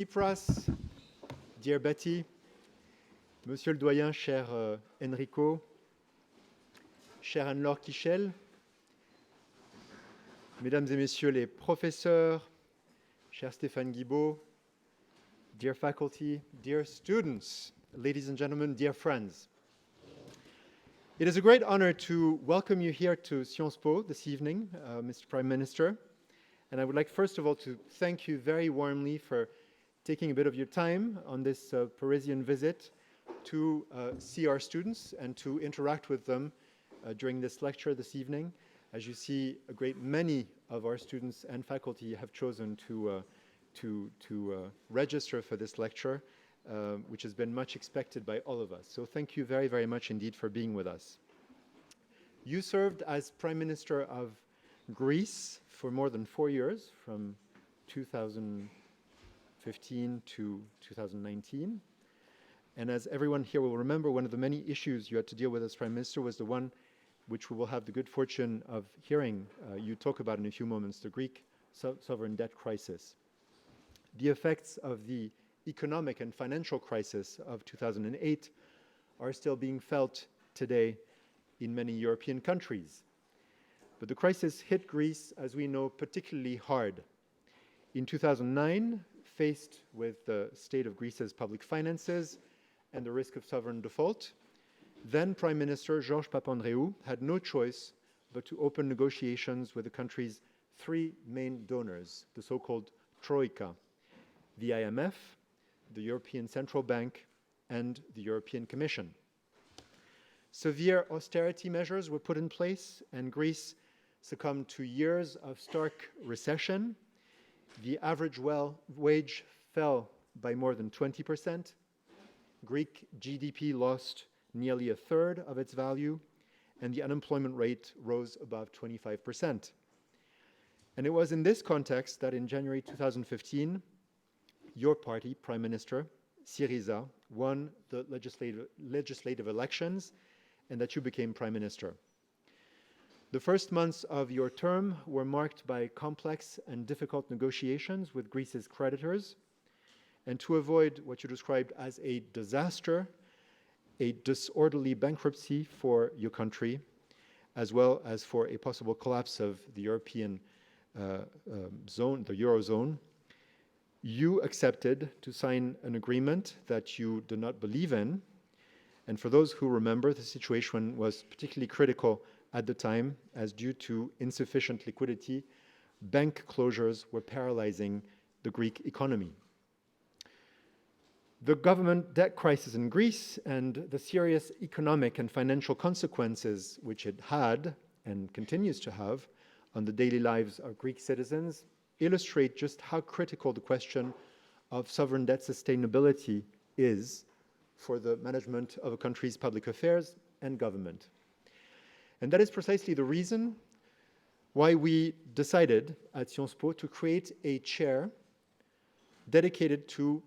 Tsípras, dear Betty, Monsieur le Doyen, cher Enrico, cher Anne-Laure Kiechel, Mesdames et Messieurs les professeurs, cher Stéphane Guibaud, dear faculty, dear students, ladies and gentlemen, dear friends. It is a great honor to welcome you here to Sciences Po this evening, Mr. Prime Minister. And I would like first of all to thank you very warmly for taking a bit of your time on this Parisian visit to see our students and to interact with them during this lecture this evening. As you see, a great many of our students and faculty have chosen to register for this lecture, which has been much expected by all of us. So thank you very, very much indeed for being with us. You served as Prime Minister of Greece for more than 4 years, from 2015 to 2019. And as everyone here will remember, one of the many issues you had to deal with as Prime Minister was the one which we will have the good fortune of hearing you talk about in a few moments, the Greek sovereign debt crisis. The effects of the economic and financial crisis of 2008 are still being felt today in many European countries. But the crisis hit Greece, as we know, particularly hard. In 2009, faced with the state of Greece's public finances and the risk of sovereign default, then Prime Minister Georges Papandreou had no choice but to open negotiations with the country's three main donors, the so-called Troika, the IMF, the European Central Bank, and the European Commission. Severe austerity measures were put in place, and Greece succumbed to years of stark recession. The average wage fell by more than 20%. Greek GDP lost nearly a third of its value, and the unemployment rate rose above 25%. And it was in this context that in January 2015, your party, Prime Minister, Syriza, won the legislative elections and that you became Prime Minister. The first months of your term were marked by complex and difficult negotiations with Greece's creditors, and to avoid what you described as a disaster, a disorderly bankruptcy for your country, as well as for a possible collapse of the European zone, the Eurozone, you accepted to sign an agreement that you do not believe in. And for those who remember, the situation was particularly critical at the time, as due to insufficient liquidity, bank closures were paralyzing the Greek economy. The government debt crisis in Greece and the serious economic and financial consequences which it had and continues to have on the daily lives of Greek citizens illustrate just how critical the question of sovereign debt sustainability is for the management of a country's public affairs and government. And that is precisely the reason why we decided at Sciences Po to create a chair dedicated to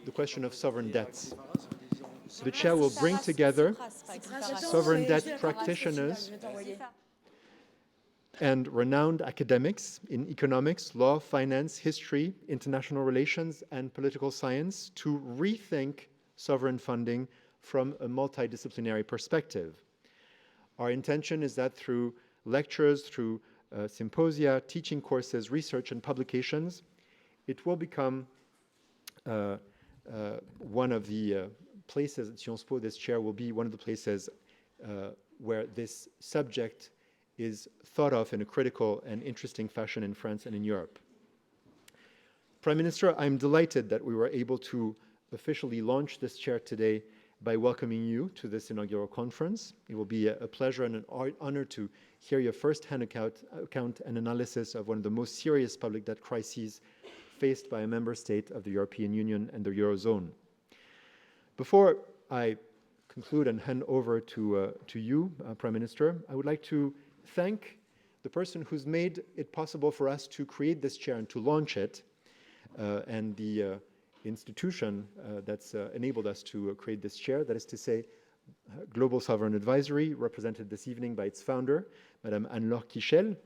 the question of sovereign debts. The chair will bring together sovereign debt practitioners and renowned academics in economics, law, finance, history, international relations, and political science to rethink sovereign funding from a multidisciplinary perspective. Our intention is that through lectures, through symposia, teaching courses, research, and publications, it will become one of the places at Sciences Po. This chair will be one of the places where this subject is thought of in a critical and interesting fashion in France and in Europe. Prime Minister, I'm delighted that we were able to officially launch this chair today by welcoming you to this inaugural conference. It will be a pleasure and an honor to hear your first-hand account and analysis of one of the most serious public debt crises faced by a member state of the European Union and the Eurozone. Before I conclude and hand over to you, Prime Minister, I would like to thank the person who's made it possible for us to create this chair and to launch it, and the institution that's enabled us to create this chair, that is to say, Global Sovereign Advisory, represented this evening by its founder, Madame Anne-Laure Kiechel,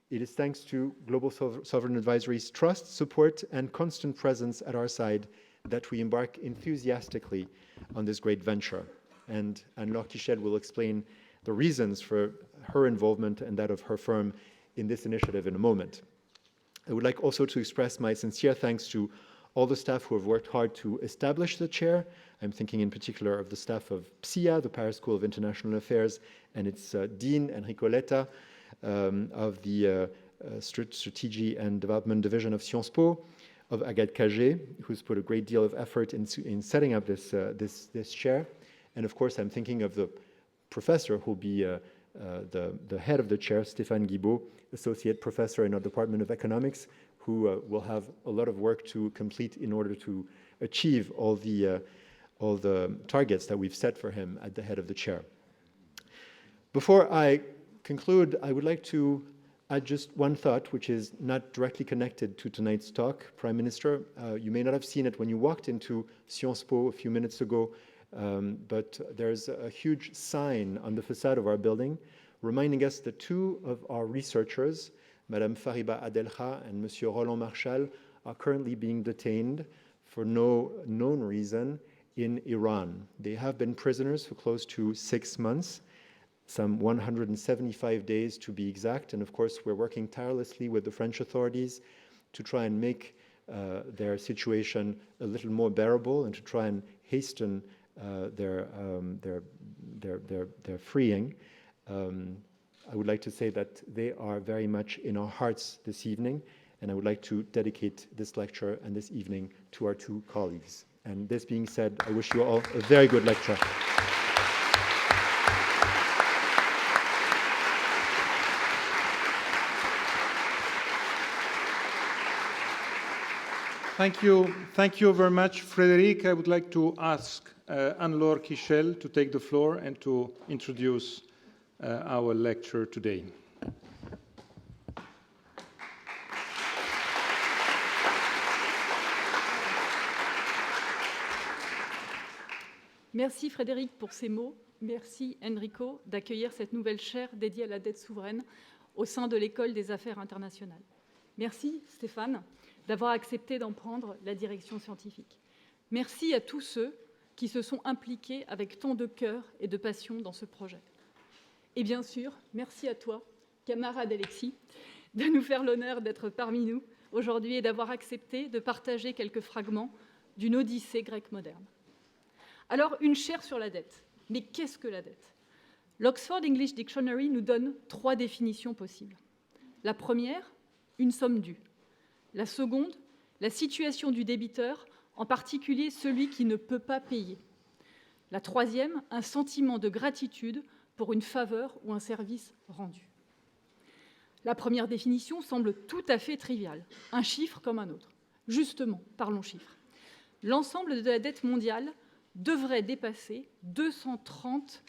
It is thanks to Global Sovereign Advisory's trust, support, and constant presence at our side that we embark enthusiastically on this great venture. And Anne-Laure Kiechel will explain the reasons for her involvement and that of her firm in this initiative in a moment. I would like also to express my sincere thanks to all the staff who have worked hard to establish the chair. I'm thinking in particular of the staff of PSIA, the Paris School of International Affairs, and its dean, Enrico Letta, of the Strategy and Development Division of Sciences Po, of Agathe Cagé, who's put a great deal of effort in setting up this chair. And of course, I'm thinking of the professor who will be the head of the chair, Stéphane Guibaud, associate professor in our Department of Economics, who will have a lot of work to complete in order to achieve all the targets that we've set for him at the head of the chair. Before I conclude, I would like to add just one thought, which is not directly connected to tonight's talk. Prime Minister, you may not have seen it when you walked into Sciences Po a few minutes ago, but there's a huge sign on the facade of our building reminding us that two of our researchers, Madame Fariba Adelha and Monsieur Roland Marchal, are currently being detained for no known reason in Iran. They have been prisoners for close to 6 months, some 175 days to be exact. And of course, we're working tirelessly with the French authorities to try and make their situation a little more bearable and to try and hasten their freeing. I would like to say that they are very much in our hearts this evening, and I would like to dedicate this lecture and this evening to our two colleagues. And this being said, I wish you all a very good lecture. Thank you very much, Frédéric. I would like to ask Anne-Laure Kiechel to take the floor and to introduce our lecture today. Merci Frédéric pour ces mots. Merci Enrico d'accueillir cette nouvelle chaire dédiée à la dette souveraine au sein de l'École des affaires internationales. Merci Stéphane d'avoir accepté d'en prendre la direction scientifique. Merci à tous ceux qui se sont impliqués avec tant de cœur et de passion dans ce projet. Et bien sûr, merci à toi, camarade Aléxis, de nous faire l'honneur d'être parmi nous aujourd'hui et d'avoir accepté de partager quelques fragments d'une odyssée grecque moderne. Alors, une chaire sur la dette. Mais qu'est-ce que la dette ? L'Oxford English Dictionary nous donne 3 définitions possibles. La première, une somme due. La seconde, la situation du débiteur, en particulier celui qui ne peut pas payer. La troisième, un sentiment de gratitude pour une faveur ou un service rendu. La première définition semble tout à fait triviale, un chiffre comme un autre. Justement, parlons chiffres. L'ensemble de la dette mondiale devrait dépasser 230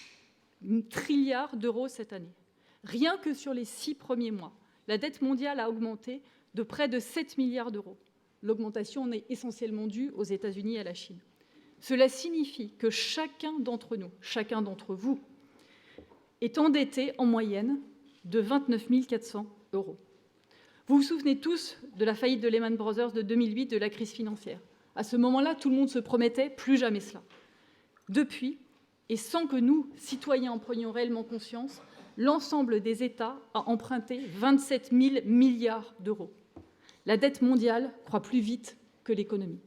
trilliards d'euros cette année. Rien que sur les 6 premiers mois, la dette mondiale a augmenté de près de 7 milliards d'euros. L'augmentation est essentiellement due aux États-Unis et à la Chine. Cela signifie que chacun d'entre nous, chacun d'entre vous, est endetté en moyenne de 29 400 euros. Vous vous souvenez tous de la faillite de Lehman Brothers de 2008, de la crise financière. À ce moment-là, tout le monde se promettait plus jamais cela. Depuis, et sans que nous, citoyens, en prenions réellement conscience, l'ensemble des États a emprunté 27 000 milliards d'euros. La dette mondiale croît plus vite que l'économie.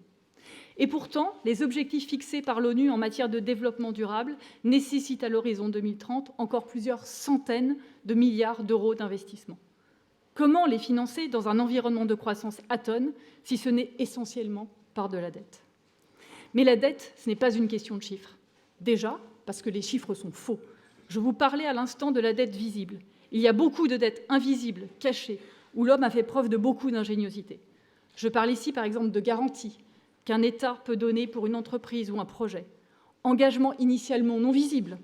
Et pourtant, les objectifs fixés par l'ONU en matière de développement durable nécessitent à l'horizon 2030 encore plusieurs centaines de milliards d'euros d'investissement. Comment les financer dans un environnement de croissance atone si ce n'est essentiellement par de la dette ? Mais la dette, ce n'est pas une question de chiffres. Déjà, parce que les chiffres sont faux. Je vous parlais à l'instant de la dette visible. Il y a beaucoup de dettes invisibles, cachées, où l'homme a fait preuve de beaucoup d'ingéniosité. Je parle ici, par exemple, de garanties qu'un État peut donner pour une entreprise ou un projet. Engagement initialement non visible,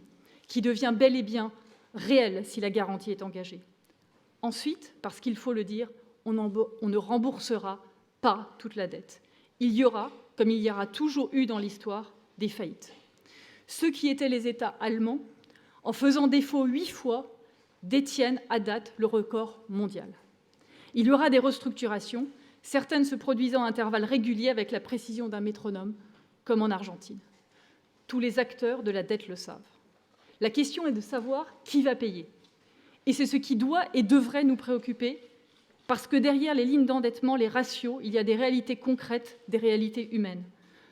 qui devient bel et bien réel si la garantie est engagée. Ensuite, parce qu'il faut le dire, on ne remboursera pas toute la dette. Il y aura, comme il y aura toujours eu dans l'histoire, des faillites. Ceux qui étaient les États allemands, en faisant défaut 8 fois, détiennent à date le record mondial. Il y aura des restructurations, certaines se produisant à intervalles réguliers avec la précision d'un métronome, comme en Argentine. Tous les acteurs de la dette le savent. La question est de savoir qui va payer. Et c'est ce qui doit et devrait nous préoccuper, parce que derrière les lignes d'endettement, les ratios, il y a des réalités concrètes, des réalités humaines.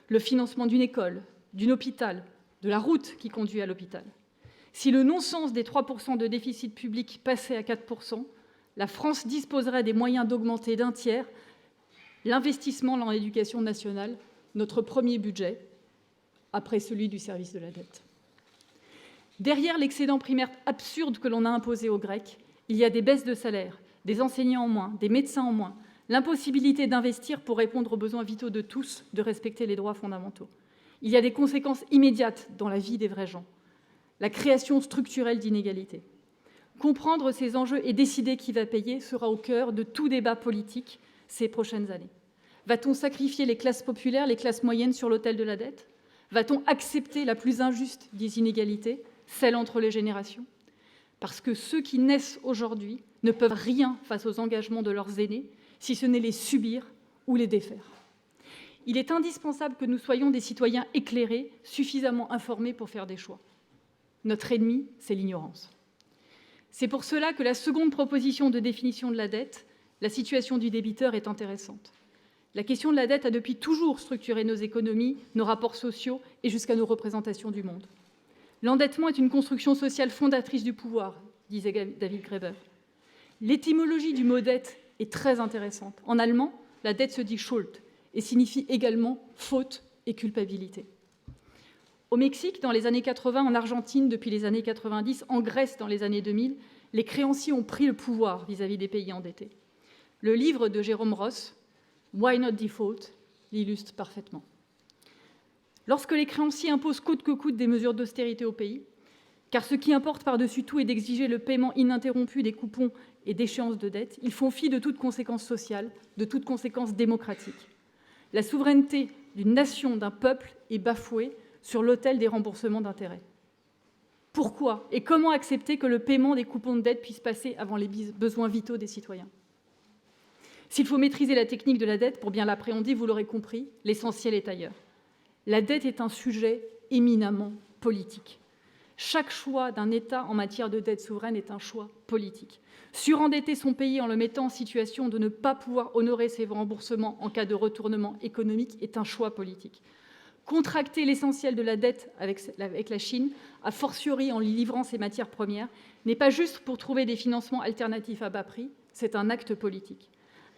Le financement d'une école, d'un hôpital, de la route qui conduit à l'hôpital. Si le non-sens des 3% de déficit public passait à 4%, la France disposerait des moyens d'augmenter d'un tiers l'investissement dans l'éducation nationale, notre premier budget, après celui du service de la dette. Derrière l'excédent primaire absurde que l'on a imposé aux Grecs, il y a des baisses de salaire, des enseignants en moins, des médecins en moins, l'impossibilité d'investir pour répondre aux besoins vitaux de tous, de respecter les droits fondamentaux. Il y a des conséquences immédiates dans la vie des vrais gens. La création structurelle d'inégalités. Comprendre ces enjeux et décider qui va payer sera au cœur de tout débat politique ces prochaines années. Va-t-on sacrifier les classes populaires, les classes moyennes sur l'autel de la dette? Va-t-on accepter la plus injuste des inégalités, celle entre les générations? Parce que ceux qui naissent aujourd'hui ne peuvent rien face aux engagements de leurs aînés, si ce n'est les subir ou les défaire. Il est indispensable que nous soyons des citoyens éclairés, suffisamment informés pour faire des choix. Notre ennemi, c'est l'ignorance. C'est pour cela que la seconde proposition de définition de la dette, la situation du débiteur, est intéressante. La question de la dette a depuis toujours structuré nos économies, nos rapports sociaux et jusqu'à nos représentations du monde. L'endettement est une construction sociale fondatrice du pouvoir, disait David Graeber. L'étymologie du mot dette est très intéressante. En allemand, la dette se dit Schuld et signifie également faute et culpabilité. Au Mexique, dans les années 80, en Argentine, depuis les années 90, en Grèce, dans les années 2000, les créanciers ont pris le pouvoir vis-à-vis des pays endettés. Le livre de Jérôme Ross, Why Not Default, l'illustre parfaitement. Lorsque les créanciers imposent coûte que coûte des mesures d'austérité au pays, car ce qui importe par-dessus tout est d'exiger le paiement ininterrompu des coupons et d'échéances de dette, ils font fi de toute conséquence sociale, de toute conséquence démocratique. La souveraineté d'une nation, d'un peuple est bafouée sur l'autel des remboursements d'intérêts. Pourquoi et comment accepter que le paiement des coupons de dette puisse passer avant les besoins vitaux des citoyens? S'il faut maîtriser la technique de la dette pour bien l'appréhender, vous l'aurez compris, l'essentiel est ailleurs. La dette est un sujet éminemment politique. Chaque choix d'un État en matière de dette souveraine est un choix politique. Surendetter son pays en le mettant en situation de ne pas pouvoir honorer ses remboursements en cas de retournement économique est un choix politique. Contracter l'essentiel de la dette avec la Chine, a fortiori en lui livrant ses matières premières, n'est pas juste pour trouver des financements alternatifs à bas prix, c'est un acte politique.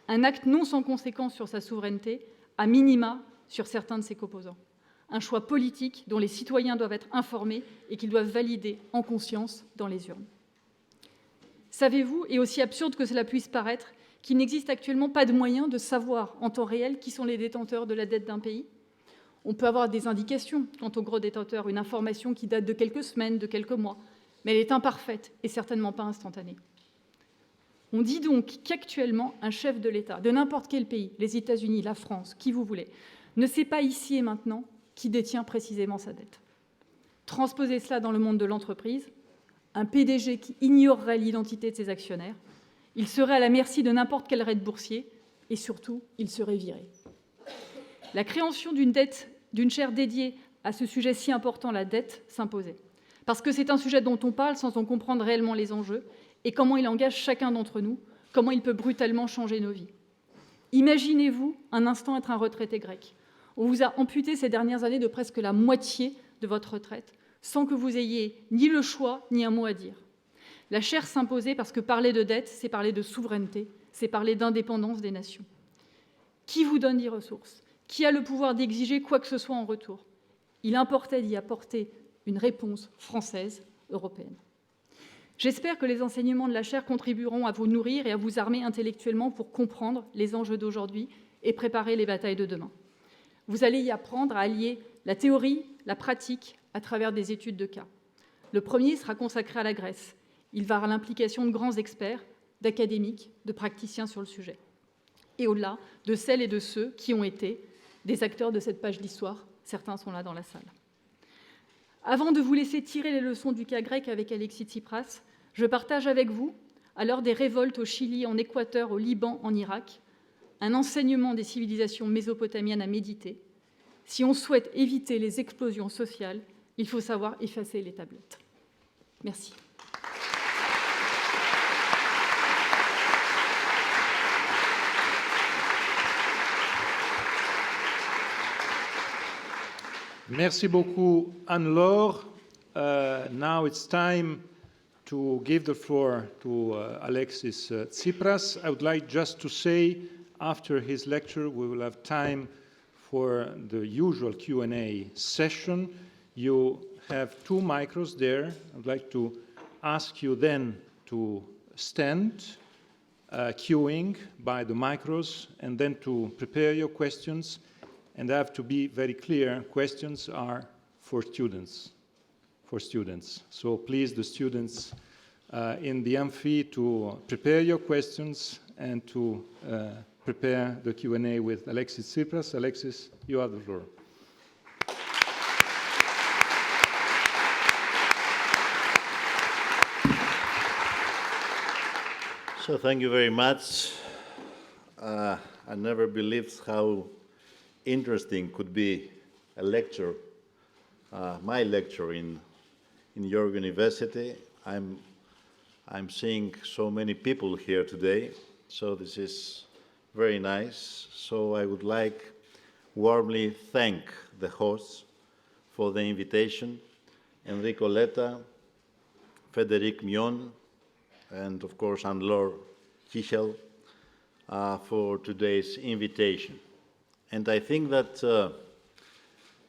Un acte non sans conséquence sur sa souveraineté, à minima sur certains de ses composants. Un choix politique dont les citoyens doivent être informés et qu'ils doivent valider en conscience dans les urnes. Savez-vous, et aussi absurde que cela puisse paraître, qu'il n'existe actuellement pas de moyen de savoir en temps réel qui sont les détenteurs de la dette d'un pays? On peut avoir des indications quant aux gros détenteurs, une information qui date de quelques semaines, de quelques mois, mais elle est imparfaite et certainement pas instantanée. On dit donc qu'actuellement, un chef de l'État, de n'importe quel pays, les États-Unis, la France, qui vous voulez, ne sait pas ici et maintenant qui détient précisément sa dette. Transposez cela dans le monde de l'entreprise, un PDG qui ignorerait l'identité de ses actionnaires, il serait à la merci de n'importe quel raid boursier et surtout, il serait viré. La création d'une chaire dédiée à ce sujet si important, la dette, s'imposait. Parce que c'est un sujet dont on parle sans en comprendre réellement les enjeux et comment il engage chacun d'entre nous, comment il peut brutalement changer nos vies. Imaginez-vous un instant être un retraité grec. On vous a amputé ces dernières années de presque la moitié de votre retraite, sans que vous ayez ni le choix, ni un mot à dire. La chaire s'imposait parce que parler de dette, c'est parler de souveraineté, c'est parler d'indépendance des nations. Qui vous donne des ressources? Qui a le pouvoir d'exiger quoi que ce soit en retour? Il importait d'y apporter une réponse française, européenne. J'espère que les enseignements de la chaire contribueront à vous nourrir et à vous armer intellectuellement pour comprendre les enjeux d'aujourd'hui et préparer les batailles de demain. Vous allez y apprendre à allier la théorie, la pratique, à travers des études de cas. Le premier sera consacré à la Grèce. Il va à l'implication de grands experts, d'académiques, de praticiens sur le sujet. Et au-delà, de celles et de ceux qui ont été des acteurs de cette page d'histoire. Certains sont là dans la salle. Avant de vous laisser tirer les leçons du cas grec avec Alexis Tsipras, je partage avec vous à l'heure des révoltes au Chili, en Équateur, au Liban, en Irak, un enseignement des civilisations mésopotamiennes à méditer. Si on souhaite éviter les explosions sociales, il faut savoir effacer les tablettes. Merci. Merci beaucoup, Anne-Laure. Now it's time to give the floor to Alexis Tsipras. I would like just to say, after his lecture, we will have time for the usual Q&A session. You have 2 micros there. I would like to ask you then to stand, queuing by the micros, and then to prepare your questions. And I have to be very clear, questions are for students. So please, the students in the amphi, to prepare your questions and to prepare the Q&A with Alexis Tsipras. Alexis, you have the floor. So thank you very much. I never believed how interesting could be a lecture, my lecture in your university. I'm seeing so many people here today, so this is very nice. So I would like warmly thank the hosts for the invitation, Enrico, Letta, Frédéric, Mion, and of course Anne-Laure, Kiechel, for today's invitation. And I think that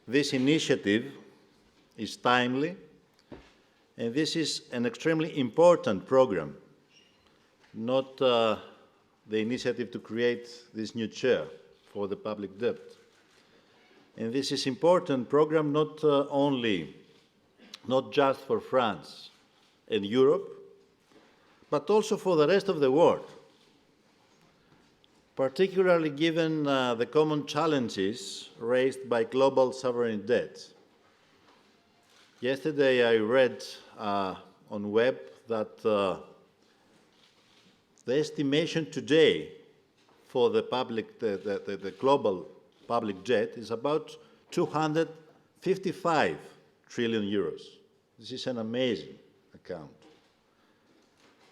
this initiative is timely, and this is an extremely important program, not the initiative to create this new chair for the public debt. And this is important program not just for France and Europe, but also for the rest of the world, particularly given the common challenges raised by global sovereign debt. Yesterday I read on web that the estimation today for the global public debt is about 255 trillion euros. This is an amazing account.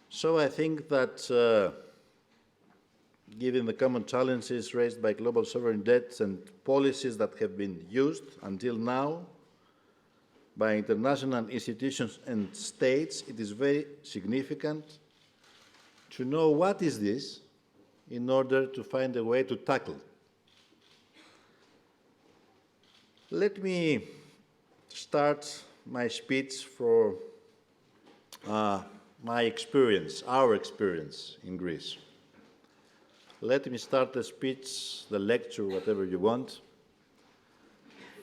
So I think that given the common challenges raised by global sovereign debts and policies that have been used until now by international institutions and states, it is very significant to know what is this in order to find a way to tackle. Let me start my speech for my experience, our experience in Greece. Let me start the speech, the lecture, whatever you want,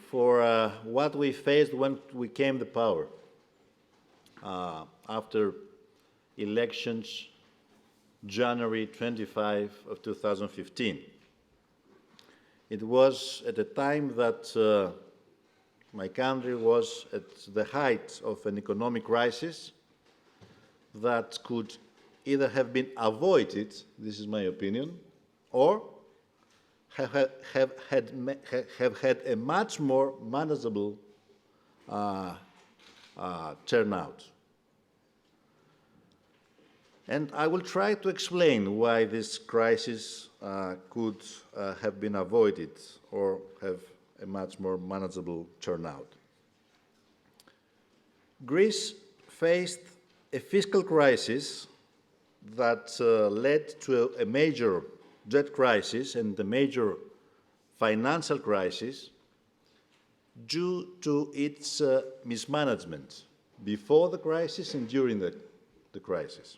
for what we faced when we came to power after elections, January 25 of 2015. It was at a time that my country was at the height of an economic crisis that could either have been avoided, this is my opinion, or have had a much more manageable turnout. And I will try to explain why this crisis could have been avoided or have a much more manageable turnout. Greece faced a fiscal crisis that led to a major debt crisis and a major financial crisis due to its mismanagement before the crisis and during the crisis.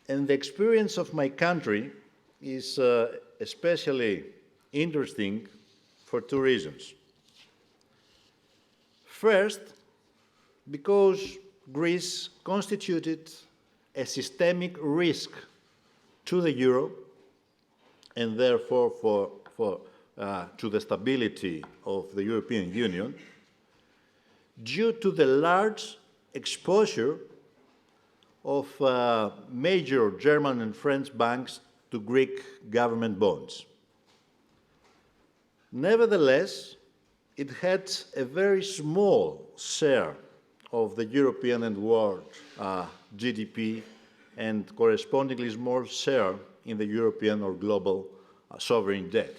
And the experience of my country is especially interesting for 2 reasons. First, because Greece constituted a systemic risk to the euro and therefore to the stability of the European Union due to the large exposure of major German and French banks to Greek government bonds. Nevertheless, it had a very small share of the European and world GDP and correspondingly small share in the European or global sovereign debt.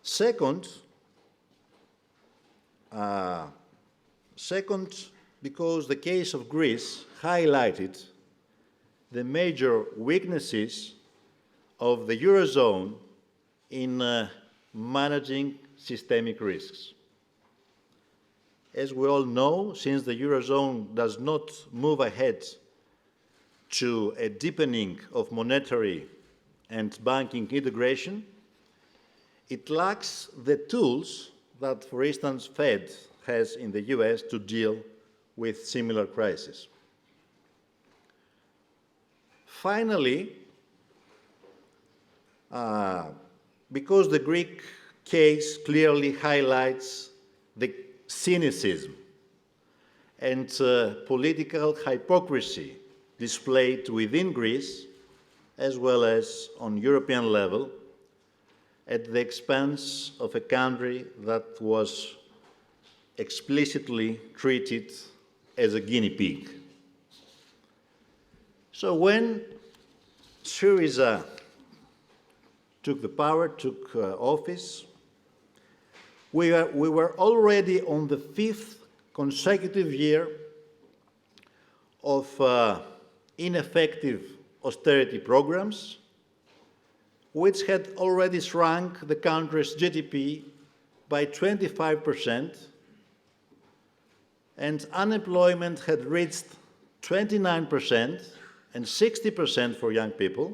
Second, because the case of Greece highlighted the major weaknesses of the Eurozone in managing systemic risks. As we all know, since the Eurozone does not move ahead to a deepening of monetary and banking integration, it lacks the tools that, for instance, Fed has in the US to deal with similar crises. Finally, because the Greek case clearly highlights the cynicism and political hypocrisy displayed within Greece, as well as on European level, at the expense of a country that was explicitly treated as a guinea pig. So when Syria took the power, took office, we were already on the 5th consecutive year of ineffective austerity programs, which had already shrunk the country's GDP by 25%, and unemployment had reached 29% and 60% for young people,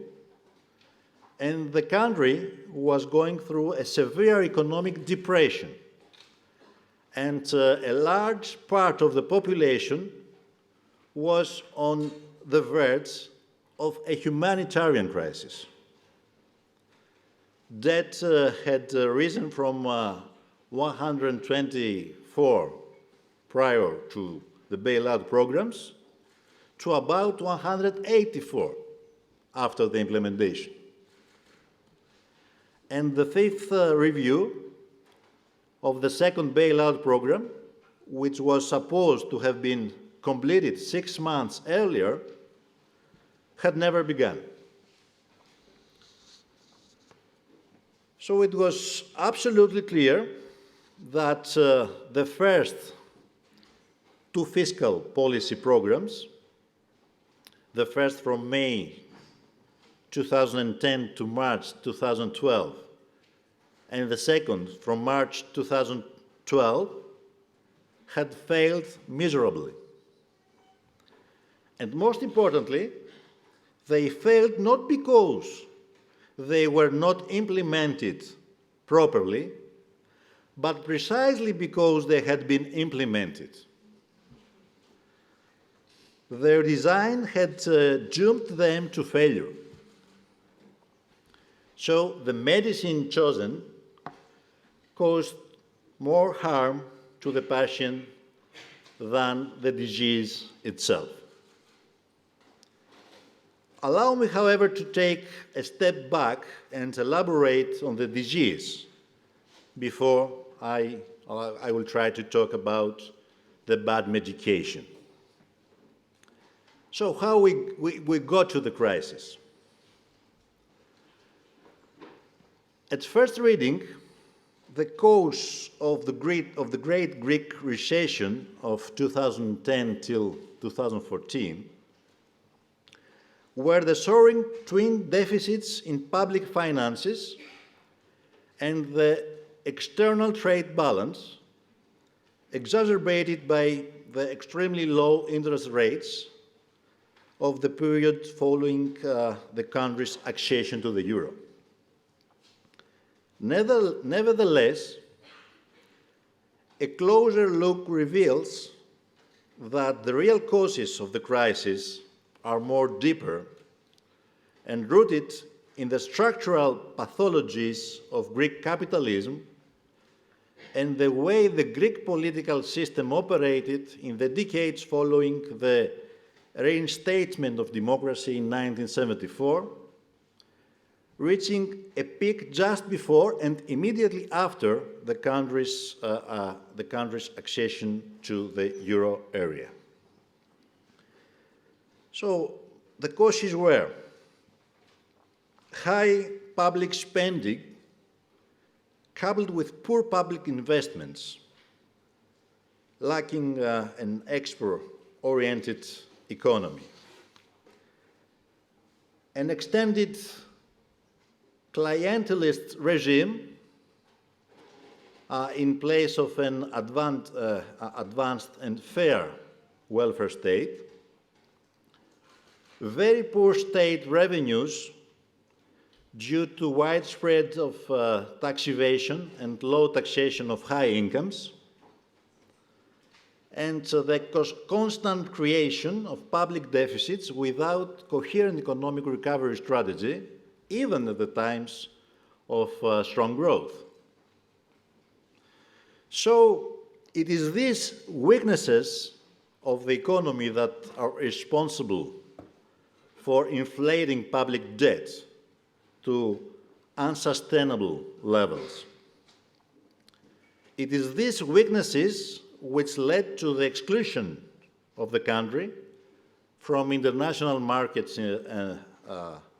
and the country was going through a severe economic depression, and a large part of the population was on the verge of a humanitarian crisis. Debt had risen from 124 prior to the bailout programs to about 184 after the implementation. And the 5th review of the second bailout program, which was supposed to have been completed 6 months earlier, had never begun. So it was absolutely clear that the first 2 fiscal policy programs, the first from May 2010 to March 2012, and the second from March 2012, had failed miserably. And most importantly, they failed not because they were not implemented properly, but precisely because they had been implemented. Their design had doomed them to failure. So the medicine chosen caused more harm to the patient than the disease itself. Allow me, however, to take a step back and elaborate on the disease before I will try to talk about the bad medication. So how we got to the crisis? At first reading, the cause of the great Greek recession of 2010 till 2014 were the soaring twin deficits in public finances and the external trade balance, exacerbated by the extremely low interest rates of the period following the country's accession to the euro. Nevertheless, a closer look reveals that the real causes of the crisis are more deeper and rooted in the structural pathologies of Greek capitalism and the way the Greek political system operated in the decades following the reinstatement of democracy in 1974, reaching a peak just before and immediately after the country's accession to the euro area. So the causes were high public spending coupled with poor public investments, lacking an export-oriented economy, an extended clientelist regime in place of an advanced and fair welfare state, very poor state revenues due to widespread of tax evasion and low taxation of high incomes, and the constant creation of public deficits without coherent economic recovery strategy, even at the times of strong growth. So it is these weaknesses of the economy that are responsible for inflating public debt to unsustainable levels. It is these weaknesses which led to the exclusion of the country from international markets at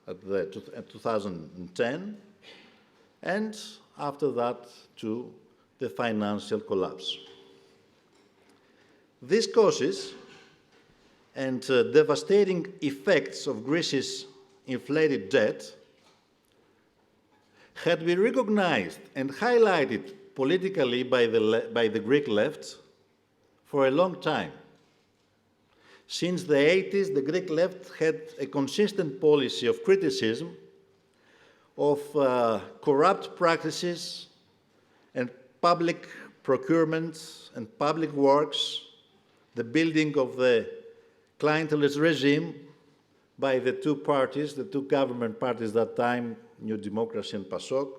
2010, and after that to the financial collapse. These causes and devastating effects of Greece's inflated debt had been recognized and highlighted politically by the Greek left for a long time. Since the 80s, the Greek left had a consistent policy of criticism of corrupt practices and public procurement and public works, the building of the clientelist regime by the two parties, the two government parties at that time, New Democracy and PASOK,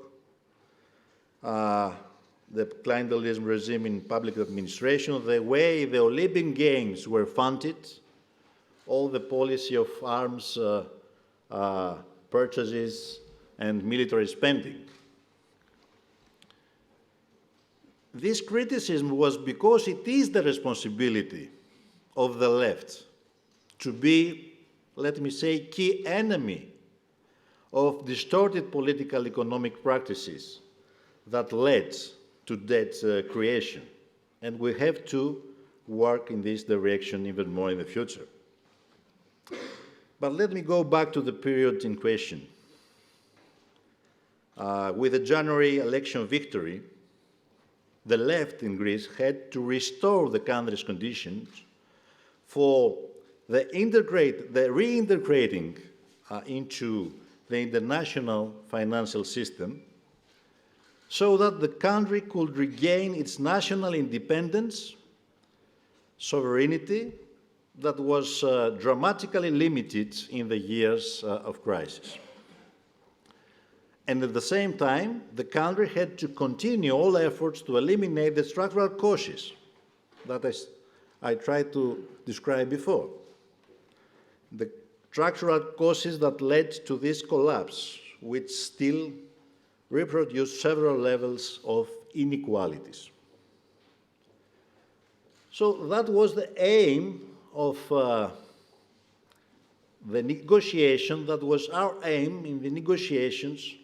the clientelism regime in public administration, the way the Olympic Games were funded, all the policy of arms purchases and military spending. This criticism was because it is the responsibility of the left to be, let me say, key enemy of distorted political economic practices that led to debt creation. And we have to work in this direction even more in the future. But let me go back to the period in question. With the January election victory, the left in Greece had to restore the country's conditions for the reintegrating into the international financial system so that the country could regain its national independence, sovereignty that was dramatically limited in the years of crisis. And at the same time, the country had to continue all efforts to eliminate the structural causes that I tried to describe before. The structural causes that led to this collapse, which still reproduce several levels of inequalities. So that was the aim of the negotiation, that was our aim in the negotiations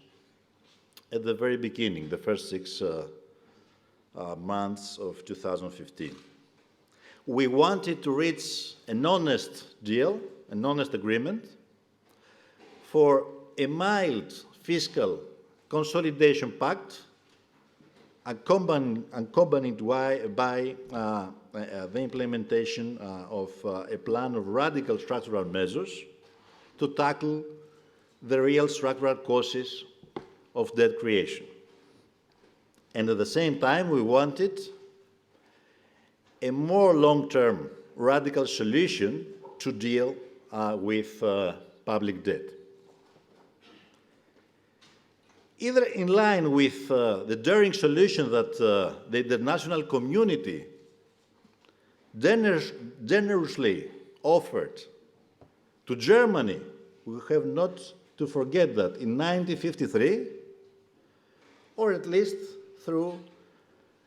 at the very beginning, the first 6 months of 2015. We wanted to reach an honest deal, an honest agreement for a mild fiscal consolidation pact accompanied by the implementation of a plan of radical structural measures to tackle the real structural causes of debt creation. And at the same time, we wanted a more long-term radical solution to deal with public debt. Either in line with the daring solution that the international community generously offered to Germany. We have not to forget that in 1953, or at least through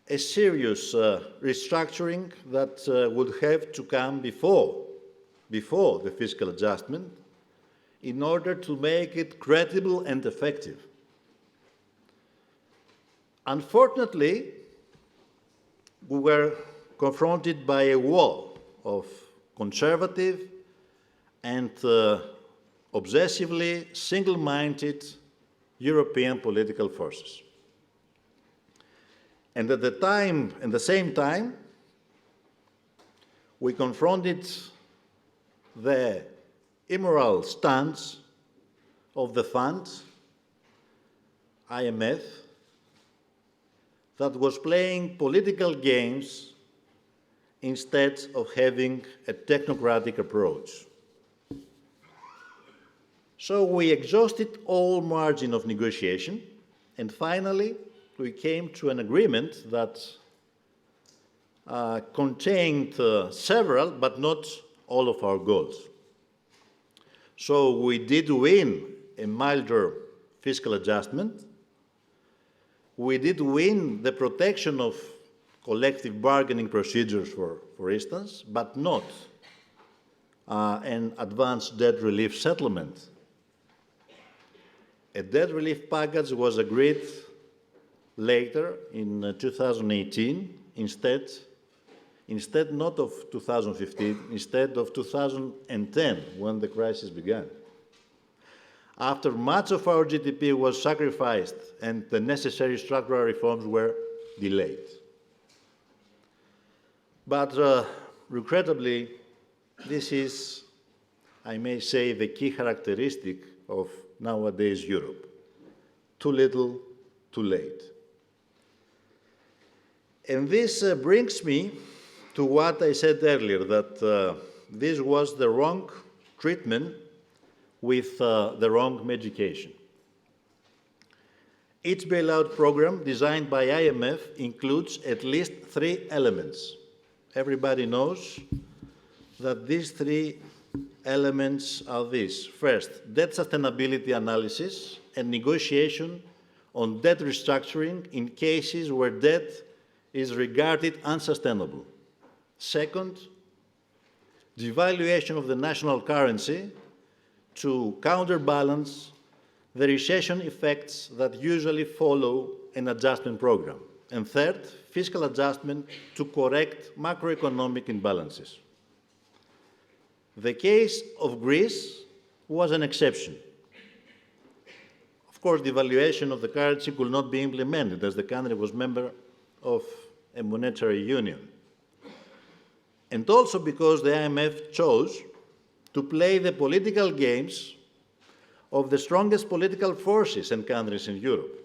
a serious restructuring that would have to come before the fiscal adjustment in order to make it credible and effective. Unfortunately, we were confronted by a wall of conservative and obsessively single-minded European political forces. And at the same time, we confronted the immoral stance of the fund, IMF, that was playing political games instead of having a technocratic approach. So we exhausted all margin of negotiation, and finally we came to an agreement that contained several, but not all of our goals. So we did win a milder fiscal adjustment. We did win the protection of collective bargaining procedures, for instance, but not an advanced debt relief settlement. A debt relief package was agreed later in 2018, instead not of 2015, instead of 2010, when the crisis began. After much of our GDP was sacrificed and the necessary structural reforms were delayed. But regrettably, this is, I may say, the key characteristic of nowadays Europe. Too little, too late. And this brings me to what I said earlier, that this was the wrong treatment with the wrong medication. Each bailout program designed by IMF includes at least 3 elements. Everybody knows that these 3 elements are these. First, debt sustainability analysis and negotiation on debt restructuring in cases where debt is regarded unsustainable. Second, devaluation of the national currency to counterbalance the recession effects that usually follow an adjustment program. And third, fiscal adjustment to correct macroeconomic imbalances. The case of Greece was an exception. Of course, devaluation of the currency could not be implemented as the country was member of a monetary union. And also because the IMF chose to play the political games of the strongest political forces and countries in Europe.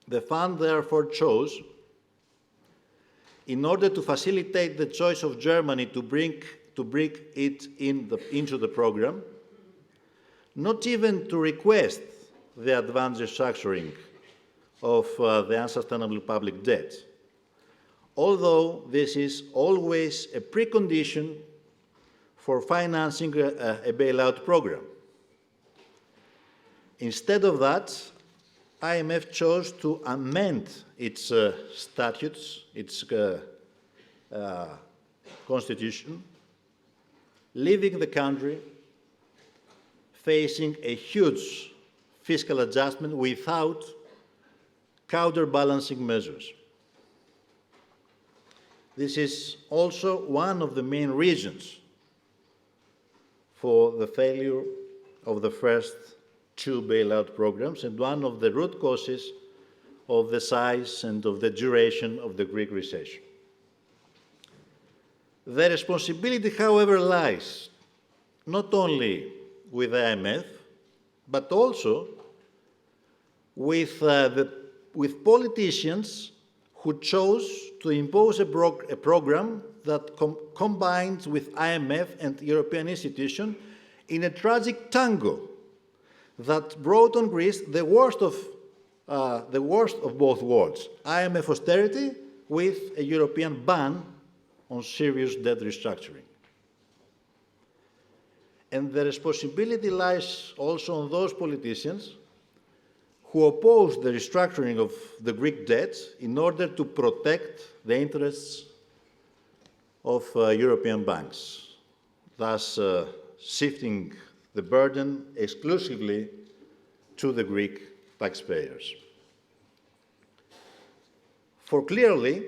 The fund therefore chose, in order to facilitate the choice of Germany to bring it into the program, not even to request the advanced restructuring of the unsustainable public debt, although this is always a precondition for financing a bailout program. Instead of that, IMF chose to amend its statutes, its constitution, leaving the country facing a huge fiscal adjustment without counterbalancing measures. This is also one of the main reasons for the failure of the first 2 bailout programs and one of the root causes of the size and of the duration of the Greek recession. The responsibility, however, lies not only with the IMF, but also with politicians who chose to impose a program that combines with IMF and European institutions in a tragic tango that brought on Greece the worst of both worlds: IMF austerity with a European ban on serious debt restructuring. And the responsibility lies also on those politicians who opposed the restructuring of the Greek debt in order to protect the interests of European banks, thus shifting the burden exclusively to the Greek taxpayers. For clearly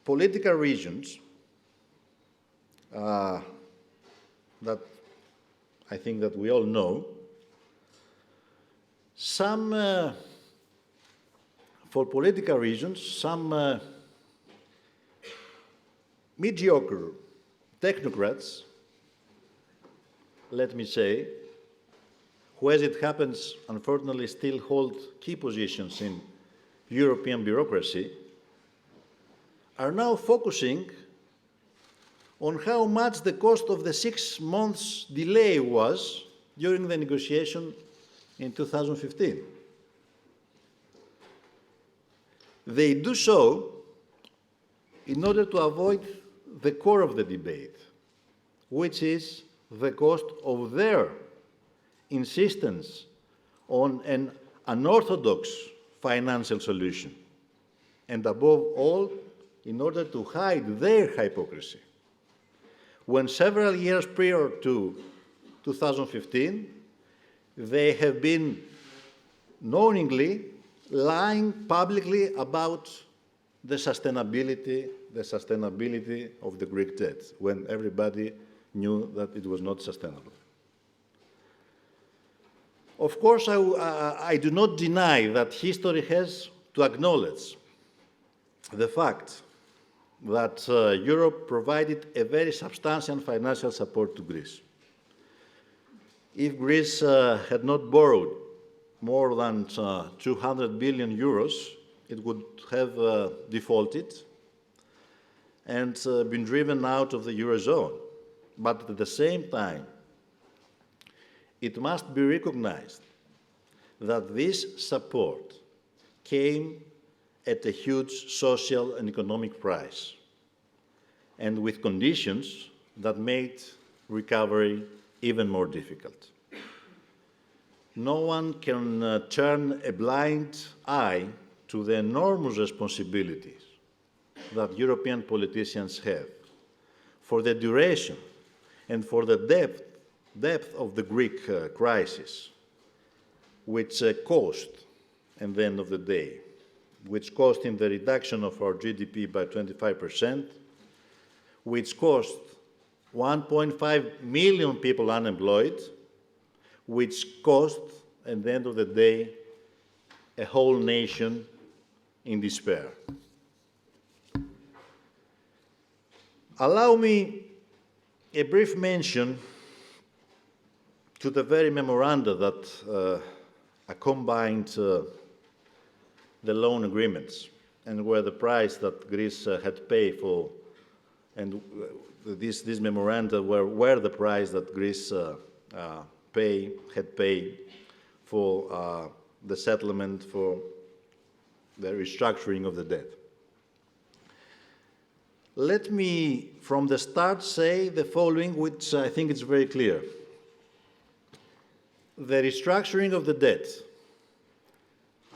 political reasons that I think that we all know, for political reasons, some mediocre technocrats, let me say, who, as it happens, unfortunately still hold key positions in European bureaucracy, are now focusing on how much the cost of the 6 months delay was during the negotiation in 2015. They do so in order to avoid the core of the debate, which is the cost of their insistence on an unorthodox financial solution, and above all, in order to hide their hypocrisy. When several years prior to 2015, they have been knowingly lying publicly about the sustainability of the Greek debt, when everybody knew that it was not sustainable. Of course, I do not deny that history has to acknowledge the fact that Europe provided a very substantial financial support to Greece. If Greece had not borrowed more than 200 billion euros, it would have defaulted and been driven out of the Eurozone. But at the same time, it must be recognized that this support came at a huge social and economic price, and with conditions that made recovery even more difficult. No one can turn a blind eye to the enormous responsibilities that European politicians have for the duration and for the depth of the Greek crisis, which cost, at the end of the day, which cost in the reduction of our GDP by 25%, which cost 1.5 million people unemployed, which cost, at the end of the day, a whole nation in despair. Allow me a brief mention to the very memoranda that accompanied the loan agreements, and where the price that Greece had paid for, and these memoranda were the price that Greece had paid for the settlement, for the restructuring of the debt. Let me, from the start, say the following, which I think is very clear. The restructuring of the debt,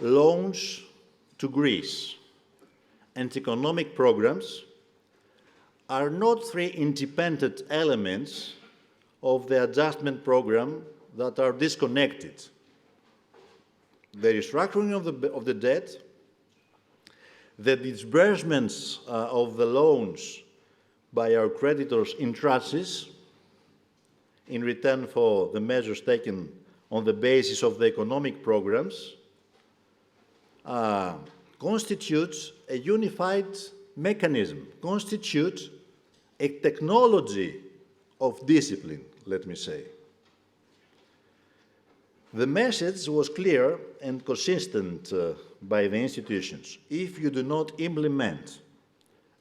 loans to Greece, and economic programs are not three independent elements of the adjustment program that are disconnected. The restructuring of the debt, the disbursements of the loans by our creditors in tranches in return for the measures taken on the basis of the economic programs, constitutes a unified mechanism, constitutes a technology of discipline, let me say. The message was clear and consistent by the institutions. If you do not implement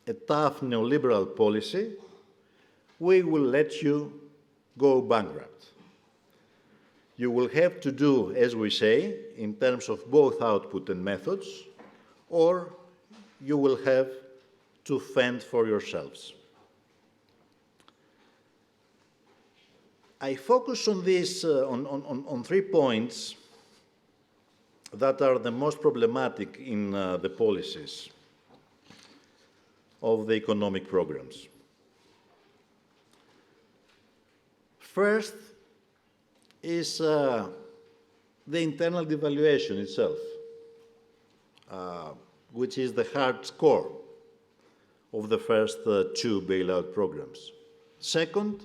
a tough neoliberal policy, we will let you go bankrupt. You will have to do, as we say, in terms of both output and methods, or you will have to fend for yourselves. I focus on this, on 3 points that are the most problematic in the policies of the economic programs. First is the internal devaluation itself, which is the hard core of the first 2 bailout programs. Second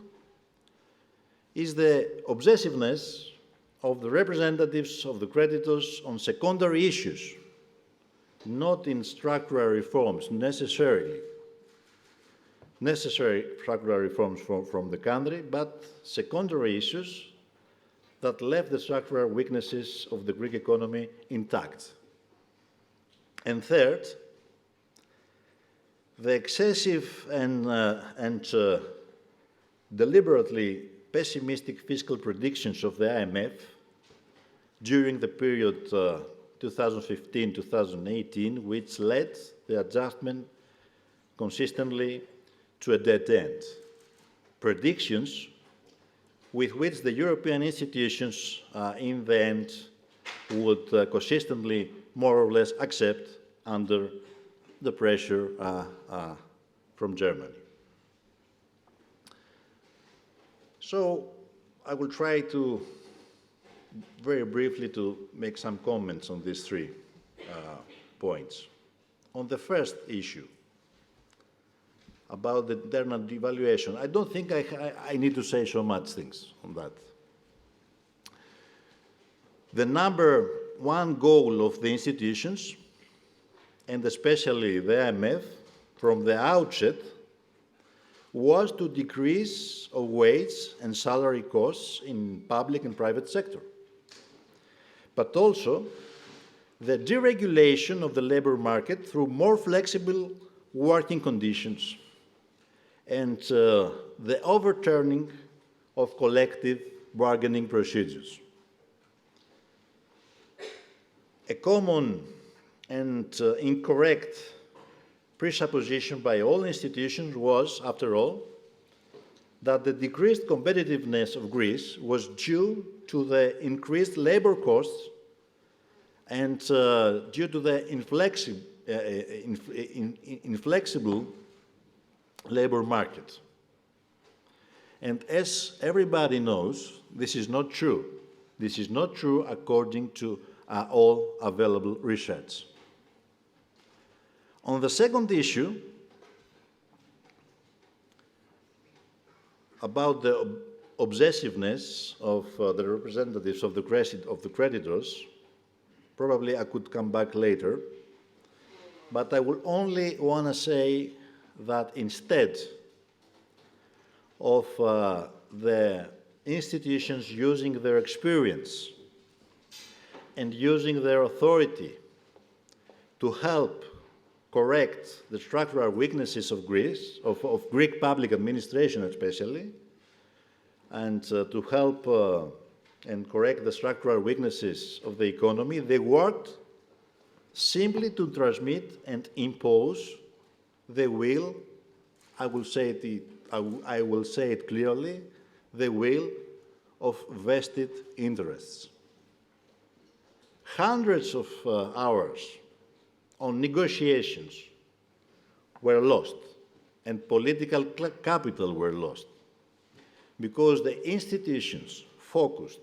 is the obsessiveness of the representatives of the creditors on secondary issues, not in structural reforms necessary structural reforms from the country, but secondary issues that left the structural weaknesses of the Greek economy intact. And third, the excessive and deliberately pessimistic fiscal predictions of the IMF during the period 2015-2018, which led the adjustment consistently to a dead end. Predictions with which the European institutions in the end would consistently more or less accept under the pressure from Germany. So I will try to very briefly to make some comments on these 3 points. On the first issue, about the internal devaluation, I don't think I need to say so much things on that. The number 1 goal of the institutions, and especially the IMF, from the outset, was to decrease of wage and salary costs in public and private sector, but also the deregulation of the labor market through more flexible working conditions and the overturning of collective bargaining procedures. A common and incorrect presupposition by all institutions was, after all, that the decreased competitiveness of Greece was due to the increased labor costs and due to the inflexible labor market. And as everybody knows, this is not true. This is not true according to all available research. On the second issue, about the obsessiveness of the representatives of the creditors, probably I could come back later, but I will only want to say that instead of the institutions using their experience and using their authority to help correct the structural weaknesses of Greece, of Greek public administration especially, and to help and correct the structural weaknesses of the economy, they worked simply to transmit and impose the will, I will say it clearly, the will of vested interests. Hundreds of hours on negotiations were lost, and political capital were lost, because the institutions focused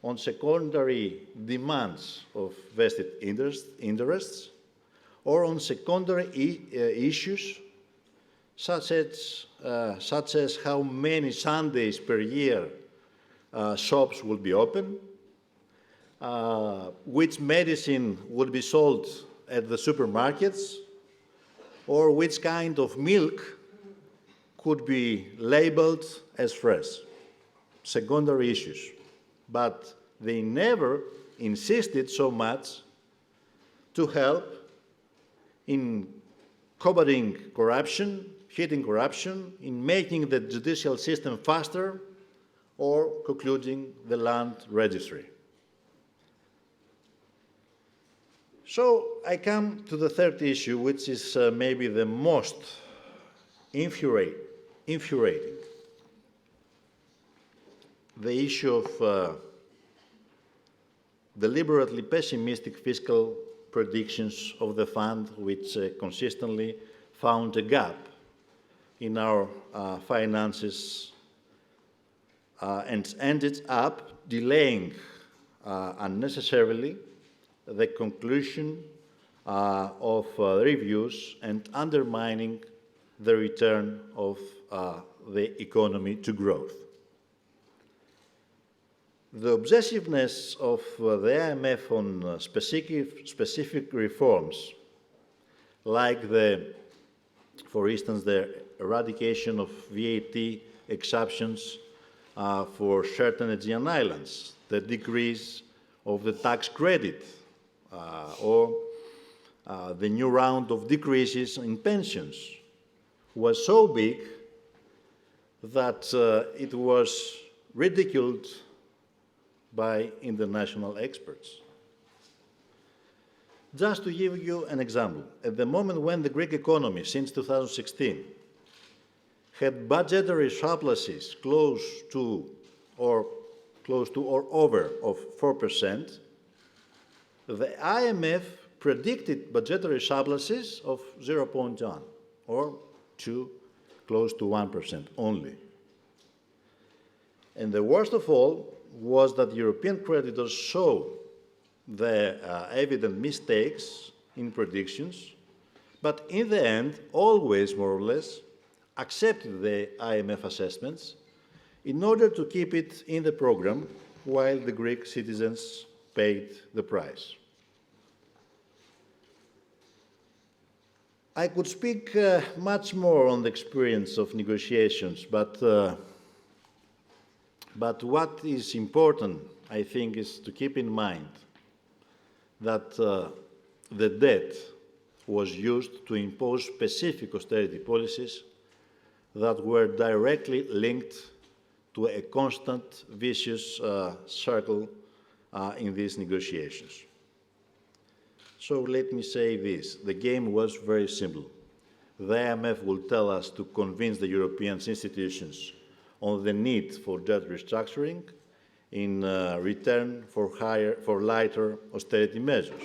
on secondary demands of vested interests or on secondary issues such as how many Sundays per year shops will be open, which medicine would be sold at the supermarkets, or which kind of milk could be labeled as fresh. Secondary issues. But they never insisted so much to help in combating corruption, hitting corruption, in making the judicial system faster, or concluding the land registry. So I come to the third issue, which is maybe the most infuriating. the issue of deliberately pessimistic fiscal predictions of the fund, which consistently found a gap in our finances and ended up delaying unnecessarily the conclusion of reviews and undermining the return of the economy to growth. The obsessiveness of the IMF on specific reforms, like for instance, the eradication of VAT exceptions for certain Aegean islands, the decrease of the tax credit, or the new round of decreases in pensions, was so big that it was ridiculed by international experts. Just to give you an example, at the moment when the Greek economy, since 2016, had budgetary surpluses close to or over of 4%, the IMF predicted budgetary surpluses of 0.1 or close to 1% only. And the worst of all was that European creditors saw the evident mistakes in predictions, but in the end, always more or less, accepted the IMF assessments in order to keep it in the program while the Greek citizens paid the price. I could speak much more on the experience of negotiations, but what is important, I think, is to keep in mind that the debt was used to impose specific austerity policies that were directly linked to a constant vicious circle in these negotiations. So let me say this. The game was very simple. The IMF will tell us to convince the European institutions on the need for debt restructuring in return for lighter austerity measures.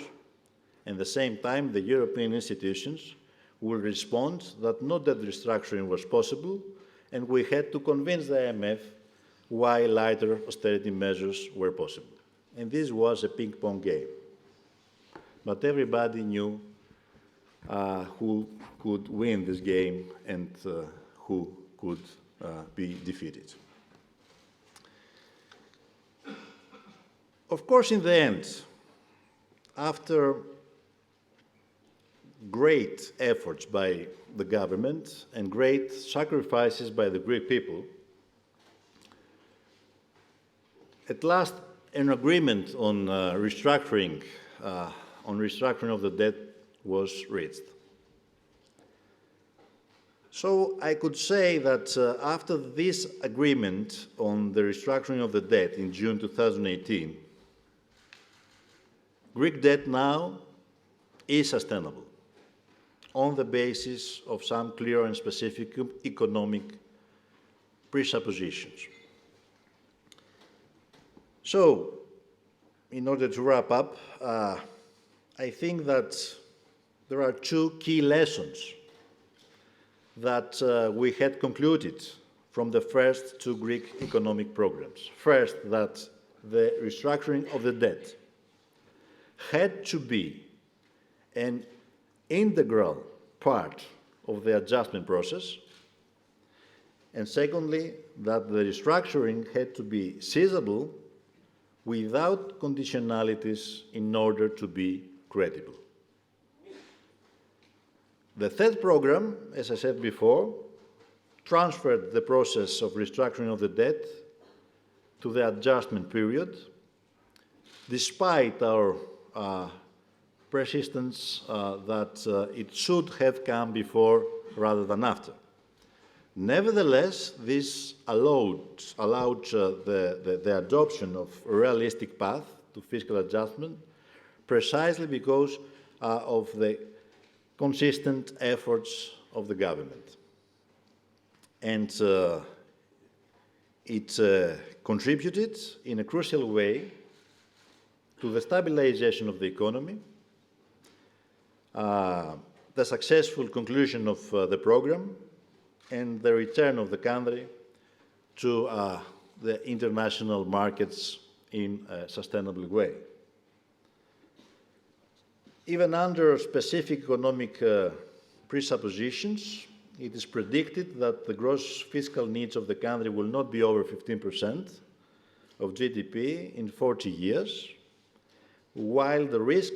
At the same time, the European institutions will respond that no debt restructuring was possible, and we had to convince the IMF why lighter austerity measures were possible. And this was a ping-pong game. But everybody knew who could win this game and who could be defeated. Of course, in the end, after great efforts by the government and great sacrifices by the Greek people, at last an agreement on restructuring of the debt was reached. So I could say that after this agreement on the restructuring of the debt in June 2018, Greek debt now is sustainable on the basis of some clear and specific economic presuppositions. So, in order to wrap up, I think that there are two key lessons that we had concluded from the first two Greek economic programs. First, that the restructuring of the debt had to be an integral part of the adjustment process. And secondly, that the restructuring had to be feasible without conditionalities in order to be credible. The third program, as I said before, transferred the process of restructuring of the debt to the adjustment period, despite our persistence that it should have come before rather than after. Nevertheless, this allowed the adoption of a realistic path to fiscal adjustment precisely because of the consistent efforts of the government. And It contributed in a crucial way to the stabilization of the economy, the successful conclusion of the program, and the return of the country to the international markets in a sustainable way. Even under specific economic presuppositions, it is predicted that the gross fiscal needs of the country will not be over 15% of GDP in 40 years, while the risk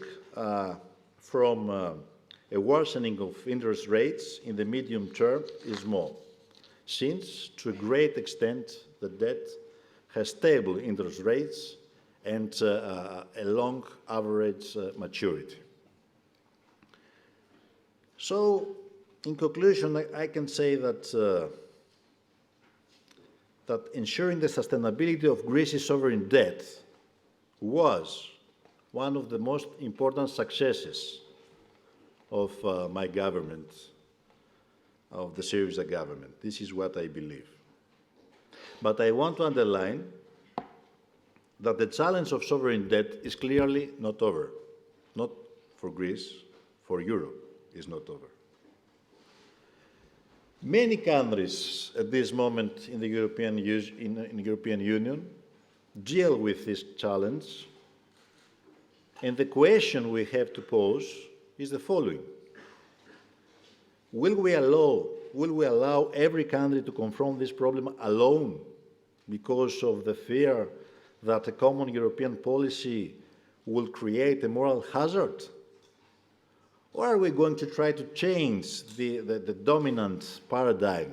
from a worsening of interest rates in the medium term is small, since to a great extent the debt has stable interest rates and a long average maturity. So, in conclusion, I can say that ensuring the sustainability of Greece's sovereign debt was one of the most important successes of my government, of the Syriza government. This is what I believe. But I want to underline that the challenge of sovereign debt is clearly not over. Not for Greece, for Europe is not over. Many countries at this moment in the European Union deal with this challenge, and the question we have to pose is the following. Will we allow every country to confront this problem alone because of the fear that a common European policy will create a moral hazard? Or are we going to try to change the dominant paradigm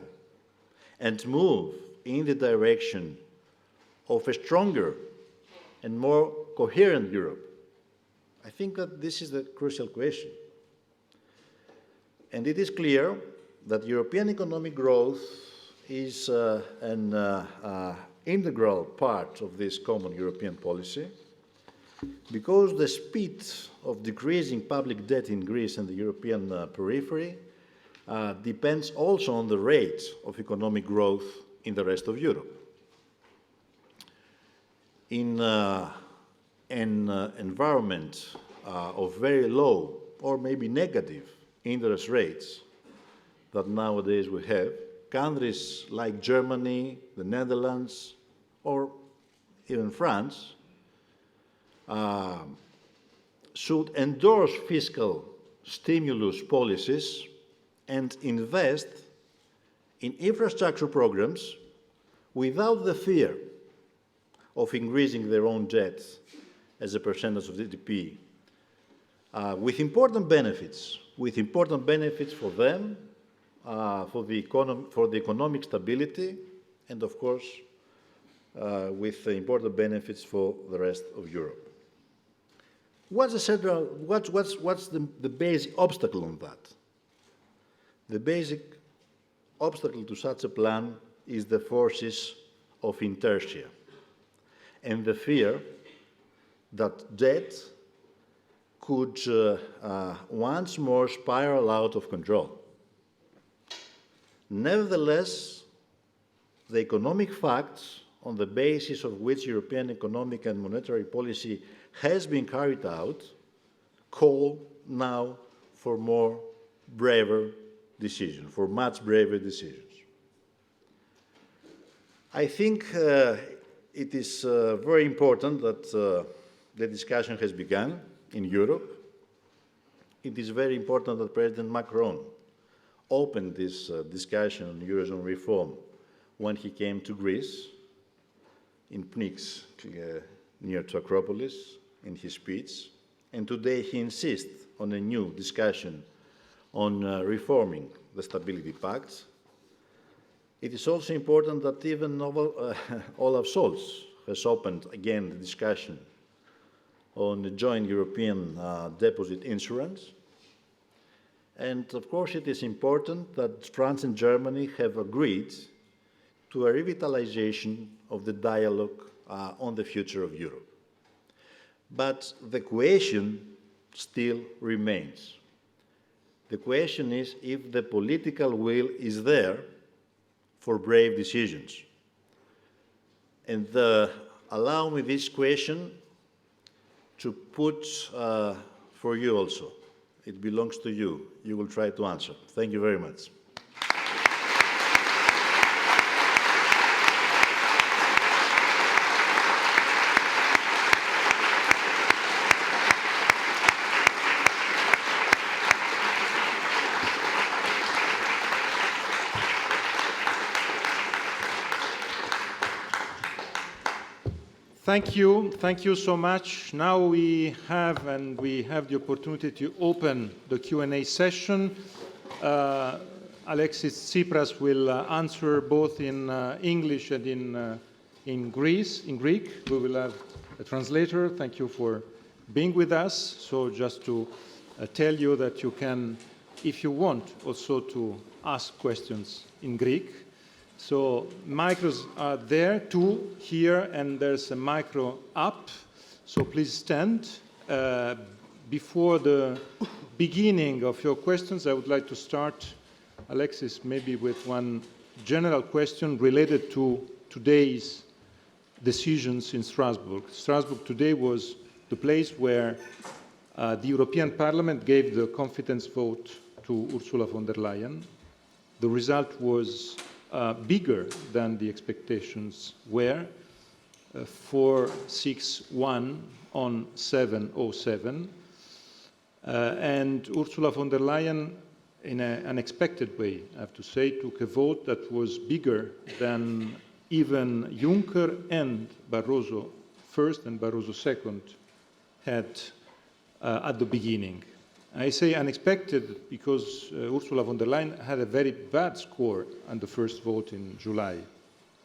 and move in the direction of a stronger and more coherent Europe? I think that this is the crucial question. And it is clear that European economic growth is an integral part of this common European policy, because the speed of decreasing public debt in Greece and the European periphery depends also on the rate of economic growth in the rest of Europe. In an environment of very low or maybe negative interest rates that nowadays we have, countries like Germany, the Netherlands, or even France should endorse fiscal stimulus policies and invest in infrastructure programs without the fear of increasing their own debt as a percentage of GDP, with important benefits for them, for the economic stability, and of course, with important benefits for the rest of Europe. What's the basic obstacle on that? The basic obstacle to such a plan is the forces of inertia and the fear that debt could once more spiral out of control. Nevertheless, the economic facts on the basis of which European economic and monetary policy has been carried out call now for braver decisions, for much braver decisions. I think it is very important that the discussion has begun in Europe. It is very important that President Macron opened this discussion on Eurozone reform when he came to Greece in Pnyx, near to Acropolis, in his speech. And today he insists on a new discussion on reforming the Stability Pact. It is also important that even Olaf Scholz has opened again the discussion on the joint European deposit insurance. And of course it is important that France and Germany have agreed to a revitalization of the dialogue on the future of Europe. But the question still remains. The question is if the political will is there for brave decisions. And allow me this question to put for you also. It belongs to you. You will try to answer. Thank you very much. Thank you so much. Now we have the opportunity to open the Q&A session. Alexis Tsipras will answer both in English and in Greek. We will have a translator. Thank you for being with us. So just to tell you that you can, if you want, also to ask questions in Greek. So micros are there, two here, and there's a micro up. So please stand. Before the beginning of your questions, I would like to start, Alexis, maybe with one general question related to today's decisions in Strasbourg. Strasbourg today was the place where the European Parliament gave the confidence vote to Ursula von der Leyen. The result was bigger than the expectations were, 461 on 707. And Ursula von der Leyen, in an unexpected way, I have to say, took a vote that was bigger than even Juncker and Barroso first and Barroso second had at the beginning. I say unexpected because Ursula von der Leyen had a very bad score on the first vote in July.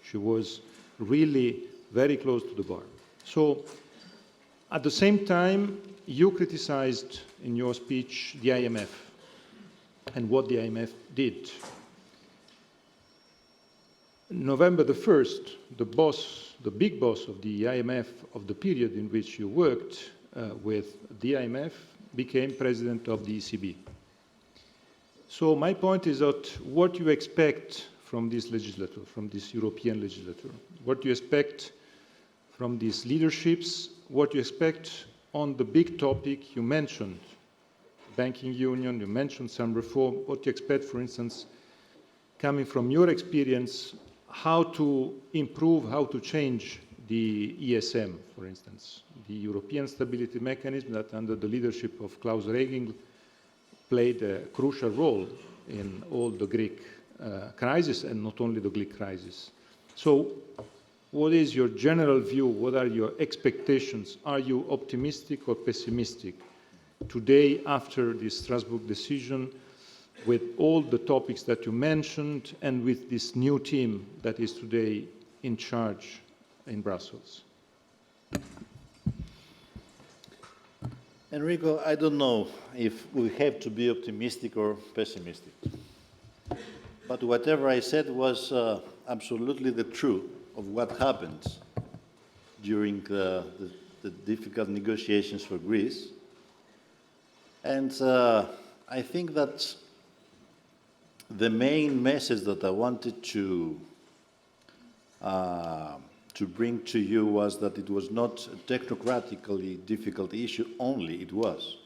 She was really very close to the bar. So at the same time, you criticized in your speech the IMF and what the IMF did. November the 1st, the big boss of the IMF of the period in which you worked with the IMF became president of the ECB. So my point is that what you expect from this legislature, from this European legislature, what you expect from these leaderships, what you expect on the big topic you mentioned, banking union, you mentioned some reform, what you expect, for instance, coming from your experience, how to improve, how to change the ESM, for instance, the European Stability Mechanism that under the leadership of Klaus Reging played a crucial role in all the Greek crisis and not only the Greek crisis. So what is your general view? What are your expectations? Are you optimistic or pessimistic today after this Strasbourg decision with all the topics that you mentioned and with this new team that is today in charge in Brussels? Enrico, I don't know if we have to be optimistic or pessimistic. But whatever I said was absolutely the truth of what happened during the difficult negotiations for Greece. And I think that the main message that I wanted to bring to you was that it was not a technocratically difficult issue only, it was.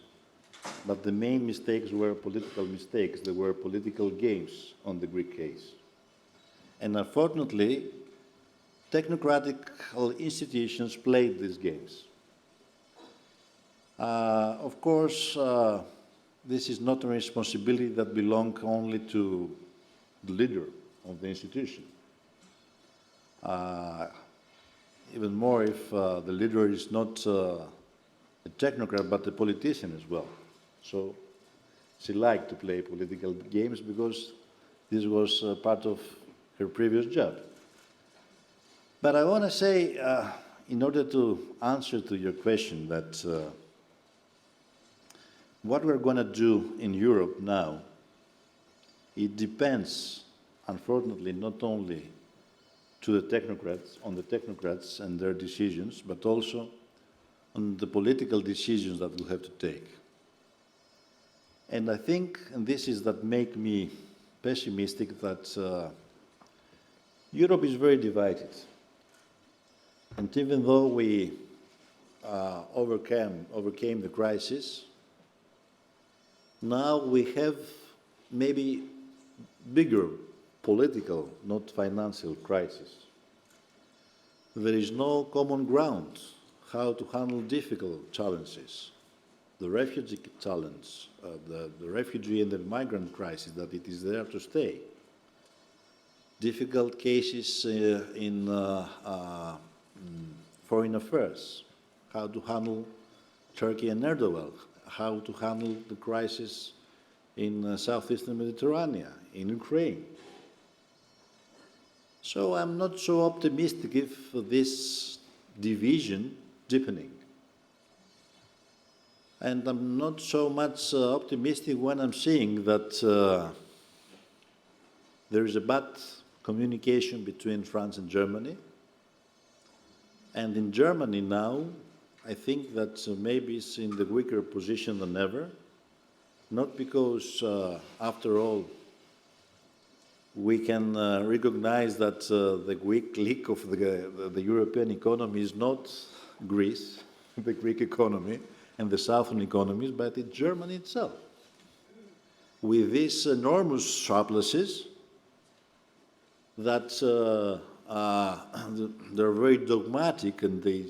But the main mistakes were political mistakes. There were political games on the Greek case. And unfortunately, technocratical institutions played these games. Of course, this is not a responsibility that belongs only to the leader of the institution. Even more if the leader is not a technocrat, but a politician as well. So she liked to play political games because this was part of her previous job. But I want to say, in order to answer to your question, that what we're going to do in Europe now, it depends, unfortunately, not only to the technocrats, on the technocrats and their decisions, but also on the political decisions that we have to take. And I think, and this is that make me pessimistic, that Europe is very divided. And even though we overcame the crisis, now we have maybe bigger political, not financial crisis. There is no common ground how to handle difficult challenges. The refugee challenge, the refugee and the migrant crisis, that it is there to stay. Difficult cases in foreign affairs, how to handle Turkey and Erdogan, how to handle the crisis in southeastern Mediterranean, in Ukraine. So I'm not so optimistic if this division deepening. And I'm not so much optimistic when I'm seeing that there is a bad communication between France and Germany. And in Germany now, I think that maybe it's in the weaker position than ever, not because, after all, we can recognize that the weak link of the European economy is not Greece, the Greek economy, and the southern economies, but it's Germany itself. With these enormous surpluses that they're very dogmatic and they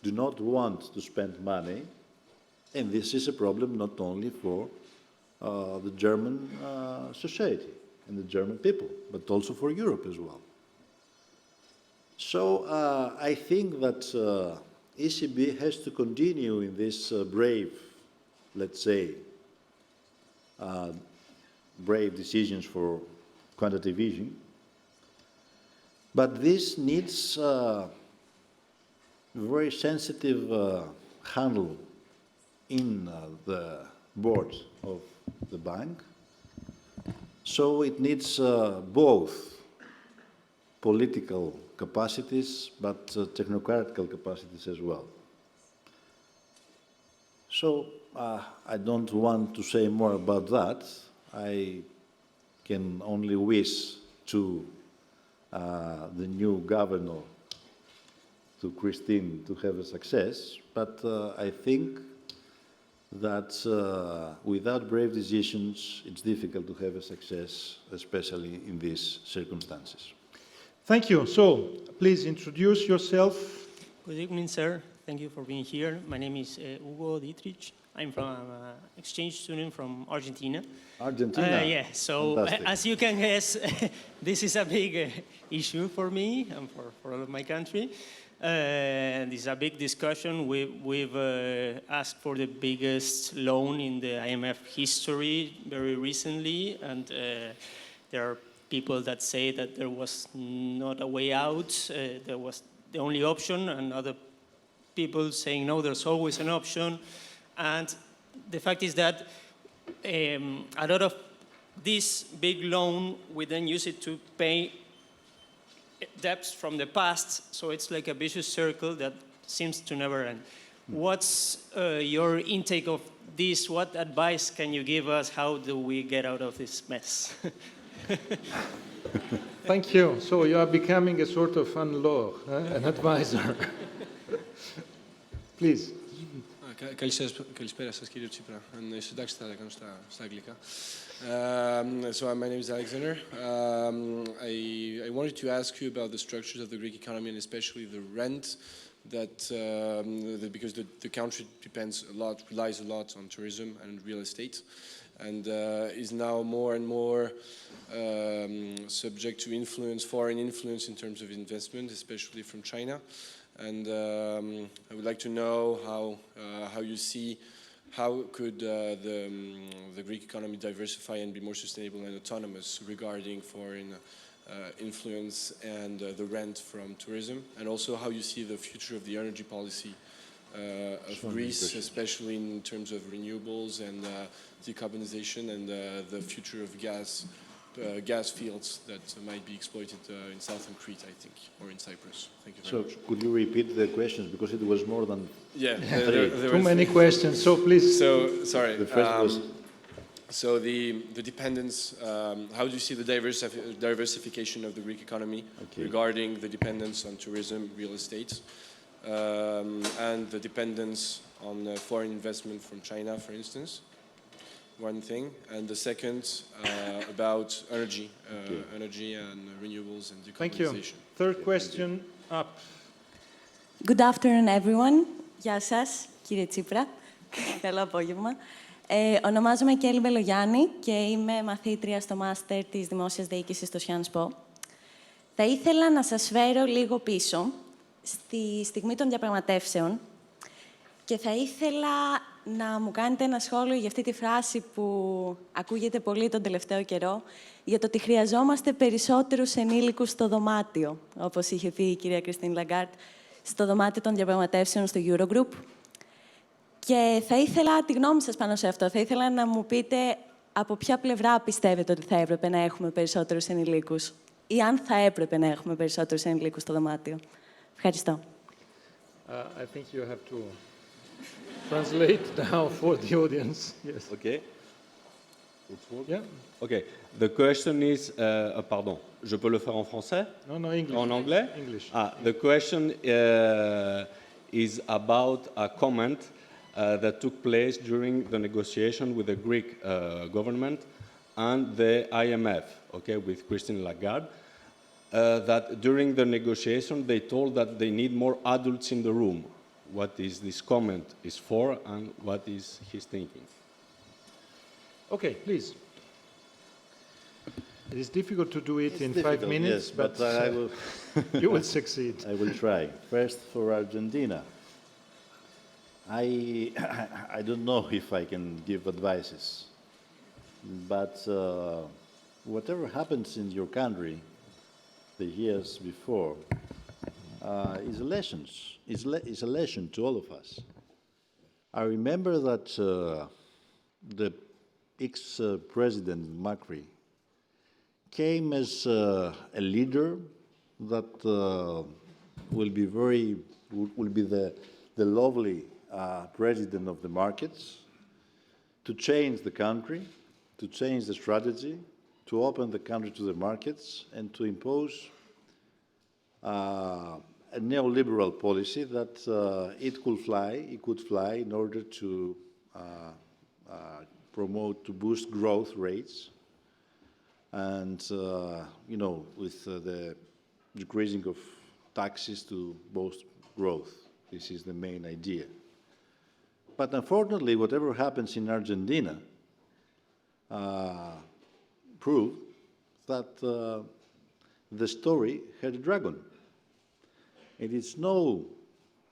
do not want to spend money, and this is a problem not only for the German society and the German people, but also for Europe as well. So I think that ECB has to continue in this brave, let's say, brave decisions for quantitative easing. But this needs very sensitive handle in the board of the bank. So it needs both political capacities, but technocratical capacities as well. So I don't want to say more about that. I can only wish to the new governor, to Christine, to have a success. But I think that without brave decisions, it's difficult to have a success, especially in these circumstances. Thank you. So, please introduce yourself. Good evening, sir. Thank you for being here. My name is Hugo Dietrich. I'm from exchange student from Argentina. Argentina? Yeah, so as you can guess, this is a big issue for me and for all of my country. And it's a big discussion. We've asked for the biggest loan in the IMF history very recently, and there are people that say that there was not a way out, there was the only option, and other people saying, no, there's always an option. And the fact is that a lot of this big loan, we then use it to pay debts from the past, so it's like a vicious circle that seems to never end. What's your intake of this? What advice can you give us? How do we get out of this mess? Thank you. So you are becoming a sort of Anne-Laure, an advisor. Please. Καλησπέρα σας, κύριε Τσίπρα. Αν είσαι εντάξει, θα τα κάνω στα αγγλικά. So my name is Alexander. I wanted to ask you about the structures of the Greek economy and especially the rent that, because the country relies a lot on tourism and real estate, and is now more and more subject to foreign influence in terms of investment, especially from China. And I would like to know how you see how could the Greek economy diversify and be more sustainable and autonomous regarding foreign influence and the rent from tourism, and also how you see the future of the energy policy of Greece, especially in terms of renewables and decarbonization, and the future of gas fields that might be exploited in southern Crete, I think, or in Cyprus. Thank you very much. So could you repeat the questions, because it was more than there too many questions, so please. So, sorry. The first was... So the dependence, how do you see the diversification of the Greek economy regarding the dependence on tourism, real estate, and the dependence on foreign investment from China, for instance? One thing. And the second, about energy, energy and renewables and decarbonization. Thank you. Third question up. Good afternoon, everyone. Γεια σας, κύριε Τσίπρα. Καλό απόγευμα. Ονομάζομαι Kiechel και είμαι μαθήτρια στο Μάστερ της Δημόσιας Διοίκησης στο Sciences Po. Θα ήθελα να σας φέρω λίγο πίσω στη στιγμή των διαπραγματεύσεων και θα ήθελα να μου κάνετε ένα σχόλιο για αυτή τη φράση που ακούγεται πολύ τον τελευταίο καιρό για το ότι χρειαζόμαστε περισσότερους ενήλικους στο δωμάτιο, όπως είχε πει η κυρία Κριστίν Λαγκάρντ, στο δωμάτιο των διαπραγματεύσεων στο Eurogroup. Και θα ήθελα τη γνώμη σας πάνω σε αυτό. Θα ήθελα να μου πείτε από ποια πλευρά πιστεύετε ότι θα έπρεπε να έχουμε περισσότερους ενηλίκους ή αν θα έπρεπε να έχουμε περισσότερους ενηλίκους στο δωμάτιο. Ευχαριστώ. I think you have to translate now for the audience. Yes. Okay. Yeah. Okay. The question is, pardon, je peux le faire en français? No, no, English. En anglais? English. The question is about a comment that took place during the negotiation with the Greek government and the IMF, okay, with Christine Lagarde, that during the negotiation they told that they need more adults in the room. What is this comment is for and what is his thinking? Okay, please. It is difficult to do it in 5 minutes, yes, but I will you will succeed. I will try. First, for Argentina. I don't know if I can give advices, but whatever happens in your country the years before is a lesson to all of us. I remember that the ex-president Macri came as a leader that will be the lovely president of the markets, to change the country, to change the strategy, to open the country to the markets, and to impose a neoliberal policy that it could fly in order to promote, to boost growth rates, and with the decreasing of taxes to boost growth. This is the main idea. But unfortunately, whatever happens in Argentina proved that the story had a dragon. It is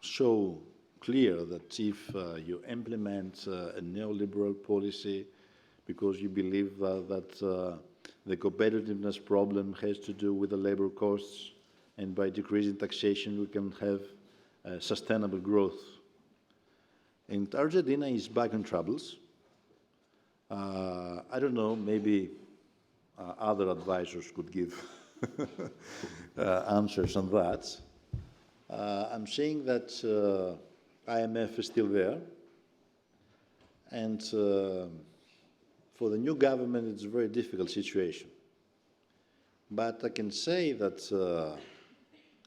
so clear that if you implement a neoliberal policy because you believe that the competitiveness problem has to do with the labor costs, and by decreasing taxation we can have sustainable growth. And Argentina is back in troubles. I don't know, maybe other advisors could give answers on that. I'm saying that IMF is still there, and for the new government it's a very difficult situation. But I can say that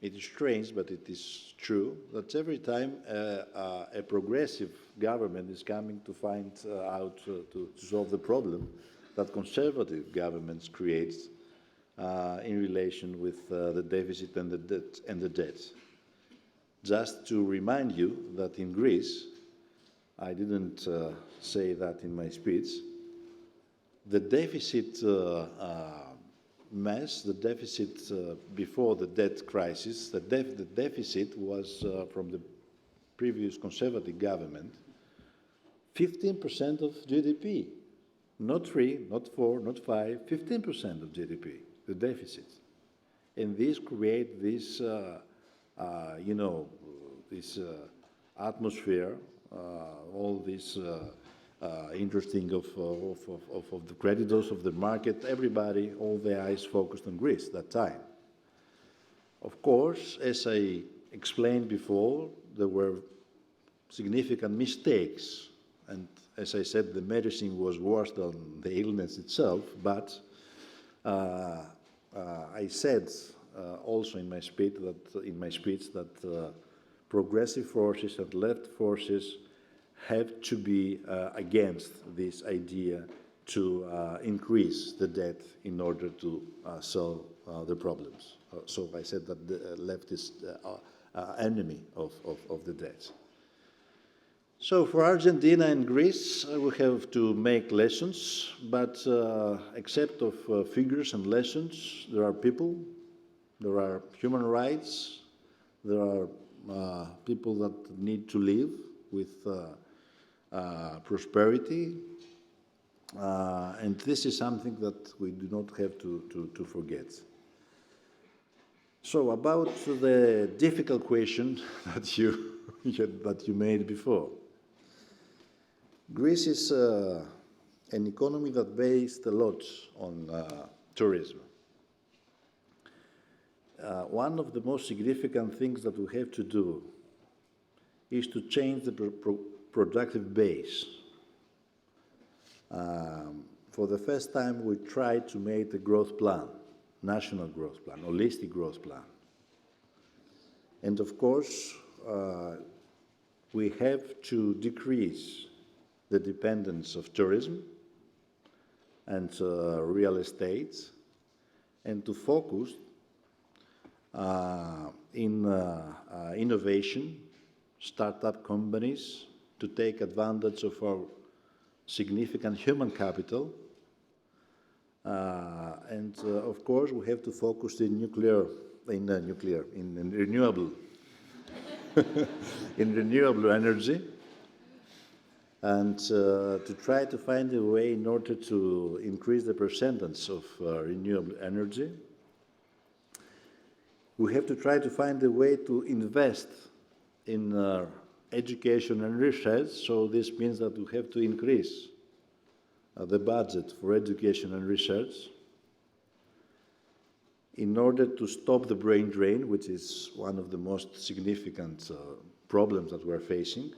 it is strange, but it is true, that every time a progressive government is coming to find out to solve the problem that conservative governments create in relation with the deficit and the debt. Just to remind you that in Greece, I didn't say that in my speech, the deficit the deficit before the debt crisis, the deficit was from the previous conservative government, 15% of GDP. Not 3, not 4, not 5, 15% of GDP, the deficit. And this creates this, this atmosphere, all this interesting of the creditors of the market, everybody, all the eyes focused on Greece that time. Of course, as I explained before, there were significant mistakes And as I said, the medicine was worse than the illness itself, but I said also in my speech that progressive forces and left forces have to be against this idea to increase the debt in order to solve the problems. So I said that the left is enemy of the debt. So for Argentina and Greece, we have to make lessons, but except of figures and lessons, there are people, there are human rights, there are people that need to live with prosperity, and this is something that we do not have to forget. So about the difficult question that you made before. Greece is an economy that based a lot on tourism. One of the most significant things that we have to do is to change the productive base. For the first time, we tried to make a growth plan, national growth plan, holistic growth plan. And of course, we have to decrease the dependence of tourism and real estate, and to focus in innovation, startup companies, to take advantage of our significant human capital. And of course, we have to focus in renewable, in renewable energy, and to try to find a way in order to increase the percentage of renewable energy. We have to try to find a way to invest in education and research, so this means that we have to increase the budget for education and research in order to stop the brain drain, which is one of the most significant problems that we're facing.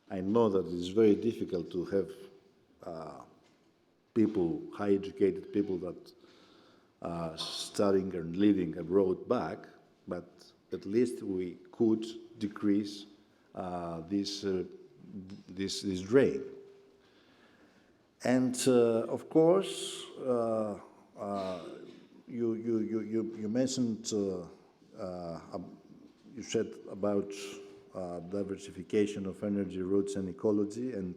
I know that it's very difficult to have people, high-educated people that studying and living abroad back, but at least we could decrease this drain. And of course, you mentioned, you said about diversification of energy routes and ecology, and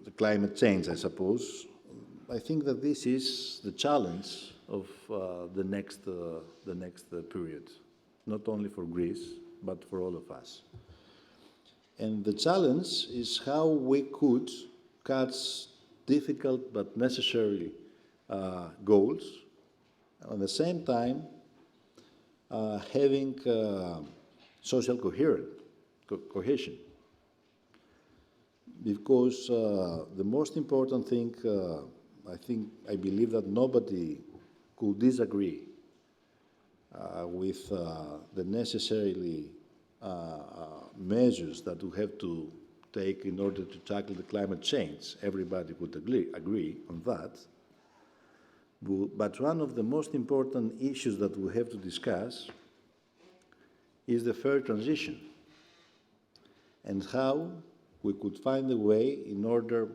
the climate change, I suppose. I think that this is the challenge of the next period, not only for Greece, but for all of us. And the challenge is how we could cut difficult but necessary goals, at the same time having social cohesion. Because the most important thing, I believe that nobody could disagree with the necessarily measures that we have to take in order to tackle the climate change. Everybody would agree on that. But one of the most important issues that we have to discuss is the fair transition, and how we could find a way in order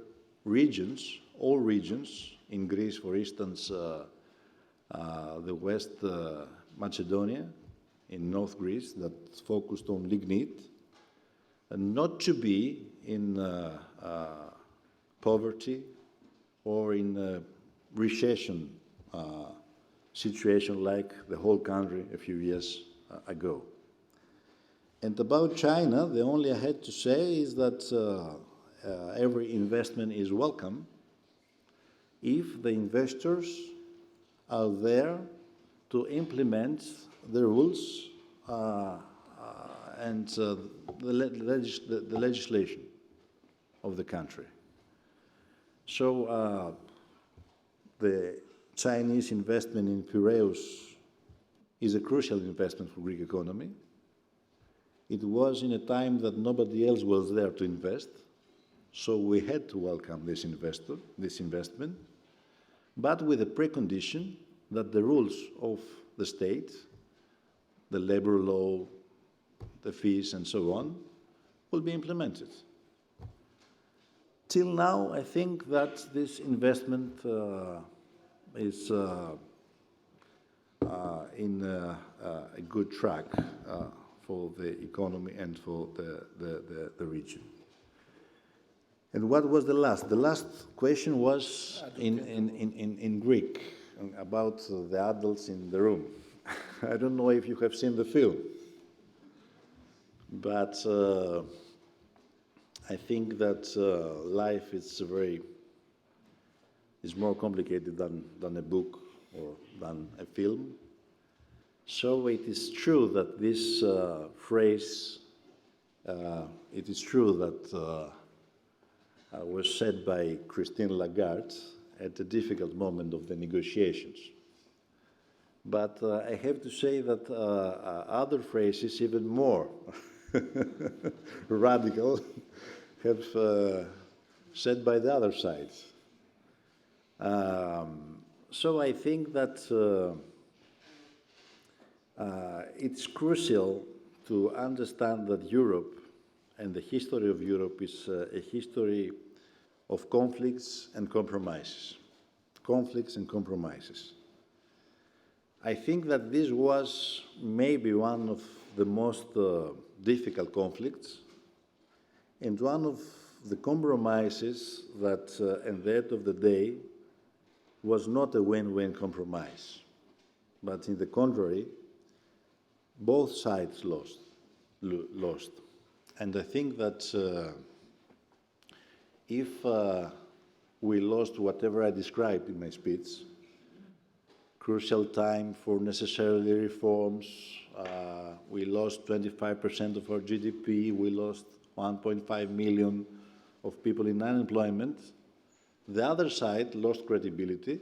regions, all regions, in Greece, for instance, the West Macedonia, in North Greece, that focused on lignite, and not to be in poverty or in a recession situation like the whole country a few years ago. And about China, the only I had to say is that every investment is welcome if the investors are there to implement the rules and the legislation of the country. So the Chinese investment in Piraeus is a crucial investment for Greek economy. It was in a time that nobody else was there to invest, so we had to welcome this investment, but with a precondition that the rules of the state, the labor law, the fees and so on, will be implemented. Till now, I think that this investment is in a good track for the economy and for the region. And what was the last? The last question was in Greek, about the adults in the room. I don't know if you have seen the film, but I think that life is more complicated than a book or than a film. So it is true that this phrase, it is true that was said by Christine Lagarde at a difficult moment of the negotiations. But I have to say that other phrases, even more radical, have said by the other side. So I think that it's crucial to understand that Europe and the history of Europe is a history of conflicts and compromises. Conflicts and compromises. I think that this was maybe one of the most difficult conflicts and one of the compromises that, at the end of the day, was not a win-win compromise. But in the contrary, both sides lost. And I think that if we lost whatever I described in my speech, crucial time for necessary reforms, we lost 25% of our GDP, we lost 1.5 million of people in unemployment, the other side lost credibility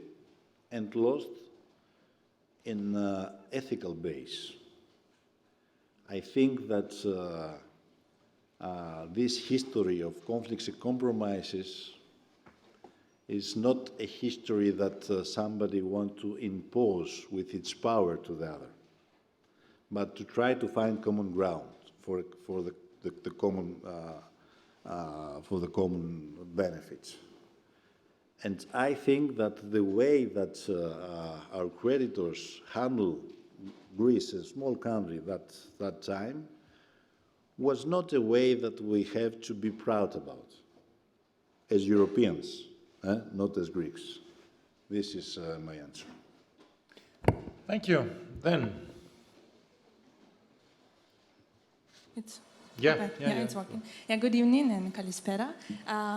and lost in ethical base. I think that this history of conflicts and compromises is not a history that somebody wants to impose with its power to the other, but to try to find common ground for the common benefits. And I think that the way that our creditors handle Greece, a small country that time, was not a way that we have to be proud about as Europeans, not as Greeks. This is my answer. Thank you. Then. It's Yeah, it's working. Yeah, good evening and kalispera.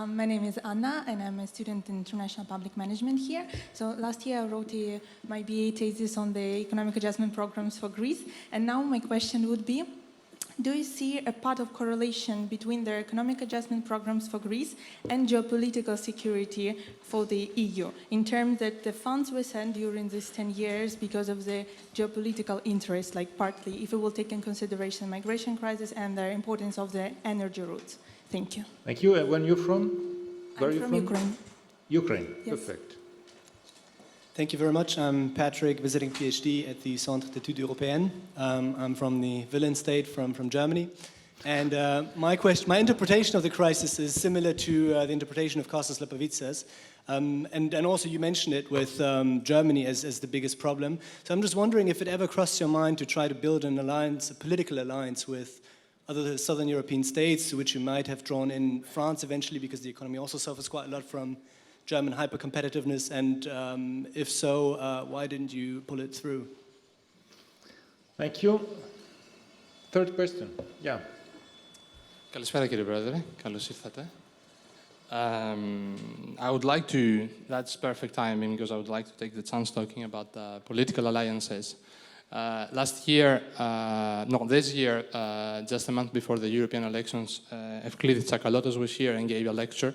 My name is Anna and I'm a student in International Public Management here. So last year I wrote my BA thesis on the economic adjustment programs for Greece. And now my question would be, do you see a part of correlation between the economic adjustment programs for Greece and geopolitical security for the EU, in terms that the funds were sent during these 10 years because of the geopolitical interest, like partly, if we will take in consideration the migration crisis and the importance of the energy routes? Thank you. Thank you. When you're from? Where are you from Ukraine. Ukraine, Yes. perfect. Thank you very much. I'm Patrick, visiting PhD at the Centre d'études européennes. I'm from the Villain State from Germany. And my interpretation of the crisis is similar to the interpretation of Kostas Lepavitsas. And also you mentioned it with Germany as the biggest problem. So I'm just wondering if it ever crossed your mind to try to build an alliance, a political alliance with other southern European states, to which you might have drawn in France eventually, because the economy also suffers quite a lot from German hyper-competitiveness, and if so, why didn't you pull it through? Thank you. Third question. Yeah. Καλησπέρα κύριε Πρόεδρε, καλώς ήρθατε. I would like to, that's perfect timing, because I would like to take the chance talking about political alliances. Last year, this year, just a month before the European elections, Evklidis Tsakalotos was here and gave a lecture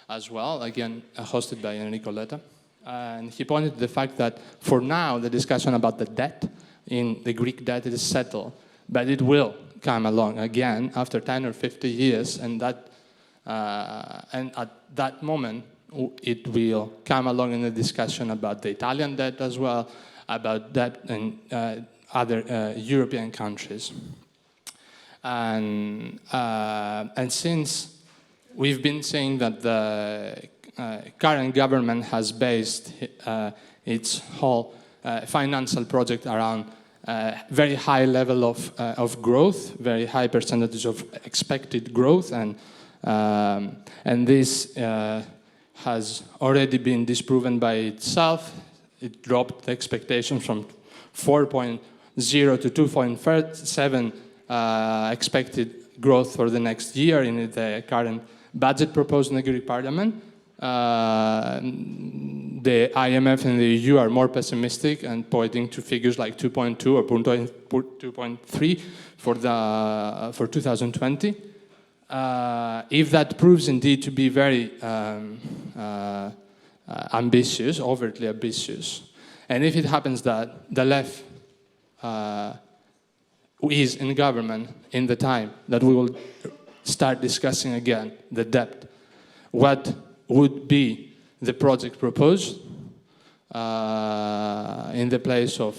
as well, again hosted by Enrico Letta. And he pointed to the fact that for now, the discussion about the debt in the Greek debt is settled, but it will come along again after 10 or 50 years, and at that moment, it will come along in a discussion about the Italian debt as well, about debt in other European countries. And since we've been saying that the current government has based its whole financial project around very high level of growth, very high percentage of expected growth, and this has already been disproven by itself. It dropped the expectation from 4.0 to 2.7 expected growth for the next year in the current budget proposed in the Greek Parliament. The IMF and the EU are more pessimistic and pointing to figures like 2.2 or 2.3 for 2020. If that proves indeed to be very ambitious, overtly ambitious, and if it happens that the left is in government in the time that we will start discussing again the debt, what would be the project proposed in the place of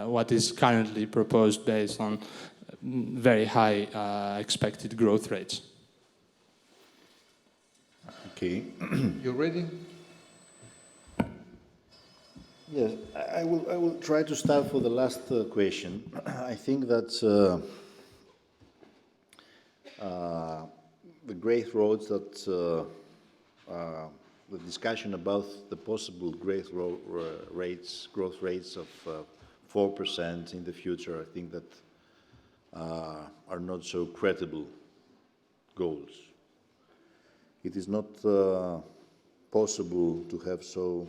what is currently proposed based on very high expected growth rates? Okay. You ready? Yes, I will try to start for the last question. I think that the growth roads that the discussion about the possible growth rates of 4% in the future, I think that are not so credible goals. It is not possible to have so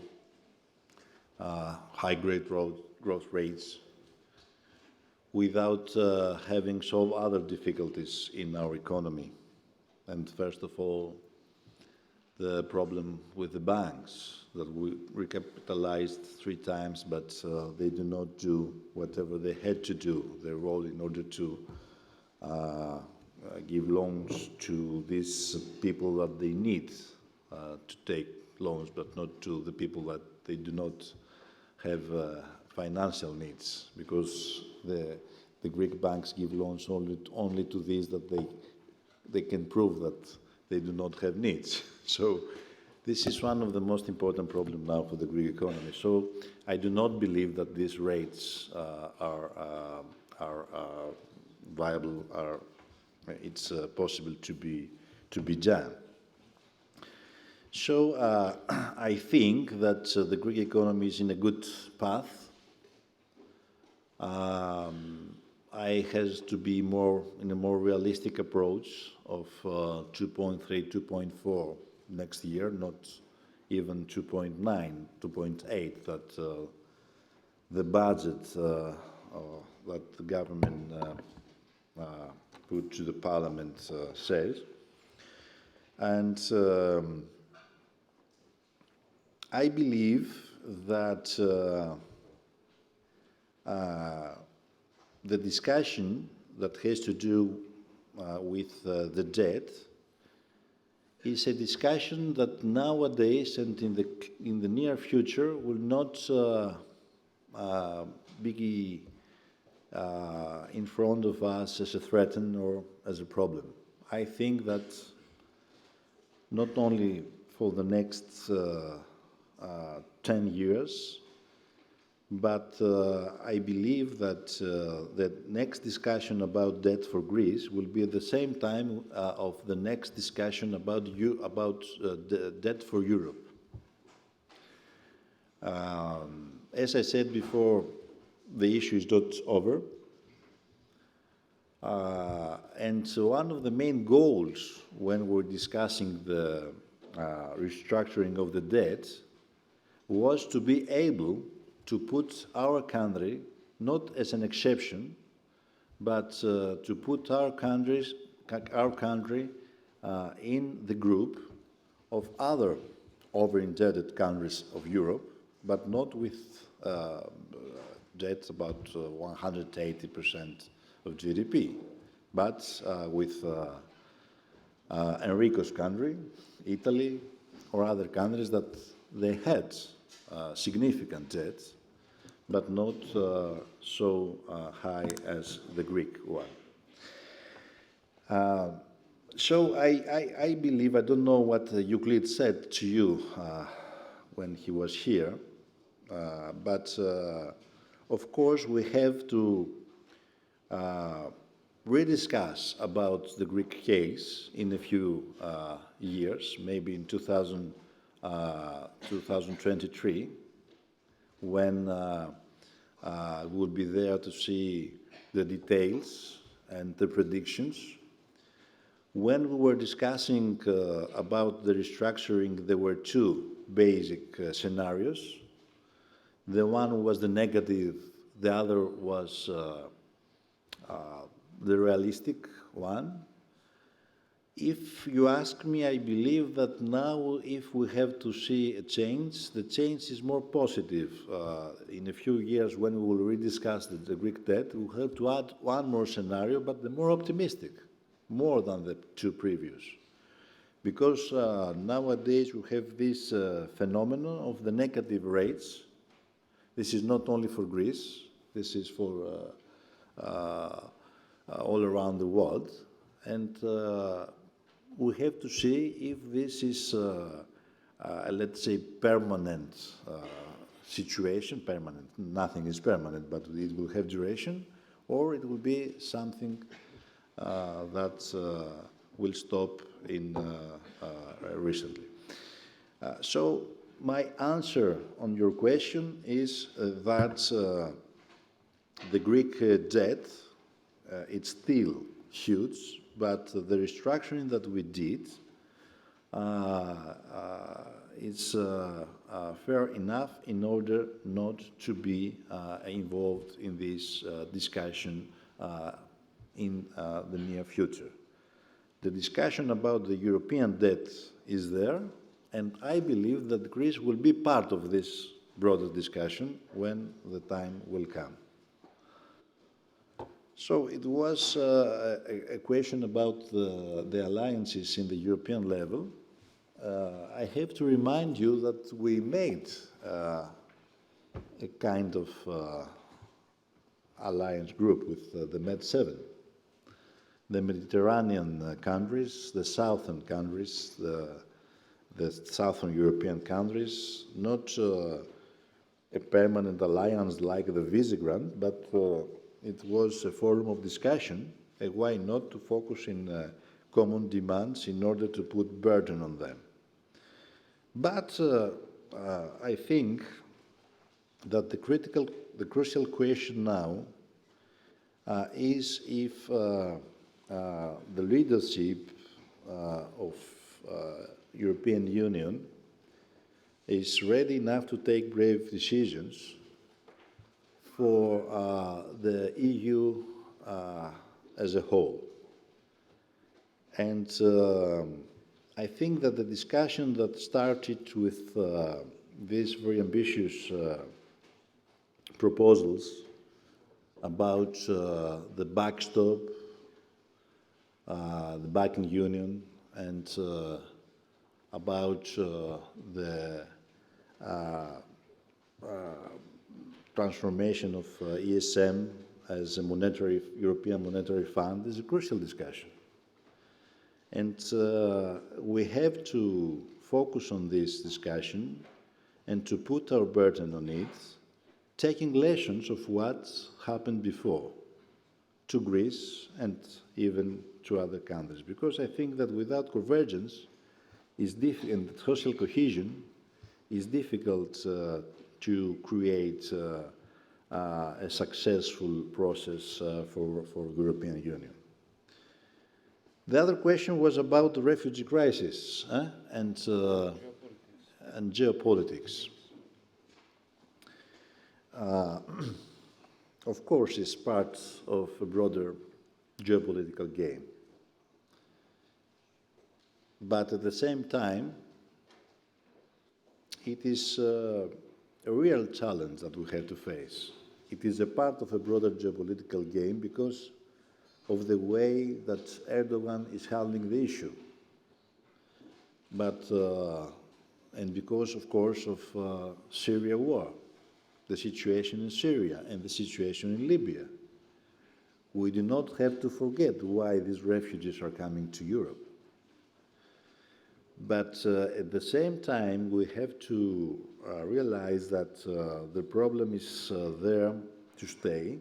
high growth rates without having solved other difficulties in our economy. And first of all, the problem with the banks that we recapitalized 3 times, but they do not do whatever they had to do, their role in order to give loans to these people that they need to take loans, but not to the people that they do not have financial needs, because the Greek banks give loans only to these that they can prove that they do not have needs. So this is one of the most important problems now for the Greek economy. So I do not believe that these rates are viable, it's possible to be done. So I think that the Greek economy is in a good path. I has to be in a more realistic approach of 2.3, 2.4 next year, not even 2.9, 2.8 that the budget that the government put to the parliament says. And I believe that the discussion that has to do with the debt is a discussion that nowadays and in the near future will not be in front of us as a threat or as a problem. I think that not only for the next 10 years, but I believe that the next discussion about debt for Greece will be at the same time of the next discussion about the debt for Europe. As I said before, the issue is not over. And so one of the main goals when we're discussing the restructuring of the debt was to be able to put our country, not as an exception, but to put our country in the group of other over-indebted countries of Europe, but not with debt about 180% of GDP. But with Enrico's country, Italy, or other countries that they had significant debt, but not so high as the Greek one. So I believe, I don't know what Euclid said to you when he was here, but of course we have to rediscuss about the Greek case in a few years, maybe in 2023, when we'll be there to see the details and the predictions. When we were discussing about the restructuring, there were two basic scenarios. The one was the negative, the other was the realistic one. If you ask me, I believe that now if we have to see a change, the change is more positive. In a few years, when we will rediscuss the Greek debt, we'll have to add one more scenario, but the more optimistic, more than the two previous. Because nowadays we have this phenomenon of the negative rates. This is not only for Greece, this is for all around the world. And we have to see if this is, let's say, permanent situation, permanent. Nothing is permanent, but it will have duration, or it will be something that will stop in recently. So my answer on your question is that the Greek debt, it's still huge, but the restructuring that we did is fair enough in order not to be involved in this discussion in the near future. The discussion about the European debt is there, and I believe that Greece will be part of this broader discussion when the time will come. So it was a question about the alliances in the European level. I have to remind you that we made a kind of alliance group with the Med-7. The Mediterranean countries, the southern countries, the southern European countries, not a permanent alliance like the Visegrad, but it was a forum of discussion, and why not to focus in common demands in order to put burden on them. But I think that the crucial question now is if the leadership of European Union is ready enough to take brave decisions for the EU as a whole. And I think that the discussion that started with these very ambitious proposals about the backstop, the banking union, and about the transformation of ESM as a European monetary fund is a crucial discussion. And we have to focus on this discussion and to put our burden on it, taking lessons of what happened before to Greece and even to other countries. Because I think that without convergence and social cohesion, it's difficult to create a successful process for the European Union. The other question was about the refugee crisis and geopolitics. Of course, it's part of a broader geopolitical game. But at the same time, it is a real challenge that we have to face. it is a part of a broader geopolitical game because of the way that Erdogan is handling the issue. But, and because, of course, of Syria war, the situation in Syria and the situation in Libya. We do not have to forget why these refugees are coming to Europe. But at the same time, we have to realize that the problem is there to stay,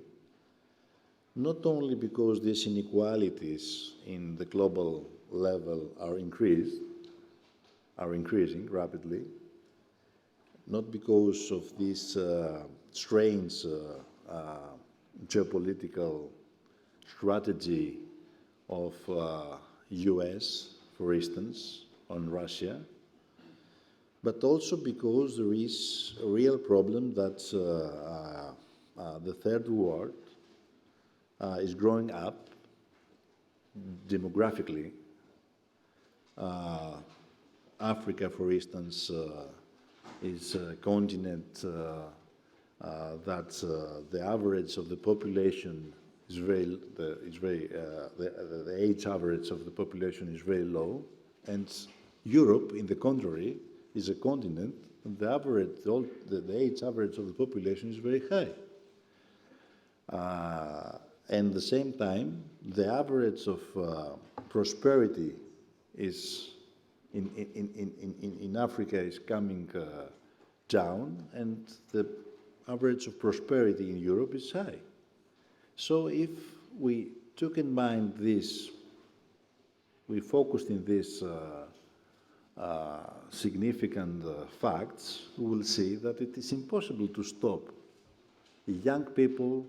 not only because these inequalities in the global level are increasing rapidly, not because of this strange geopolitical strategy of US, for instance, on Russia, but also because there is a real problem that the third world is growing up demographically. Africa, for instance, is a continent that the average of the population is the age average of the population is very low, and Europe, in the contrary, is a continent, and the age average of the population is very high. And at the same time, the average of prosperity is in Africa is coming down, and the average of prosperity in Europe is high. So if we took in mind this, we focused in these significant facts, we will see that it is impossible to stop young people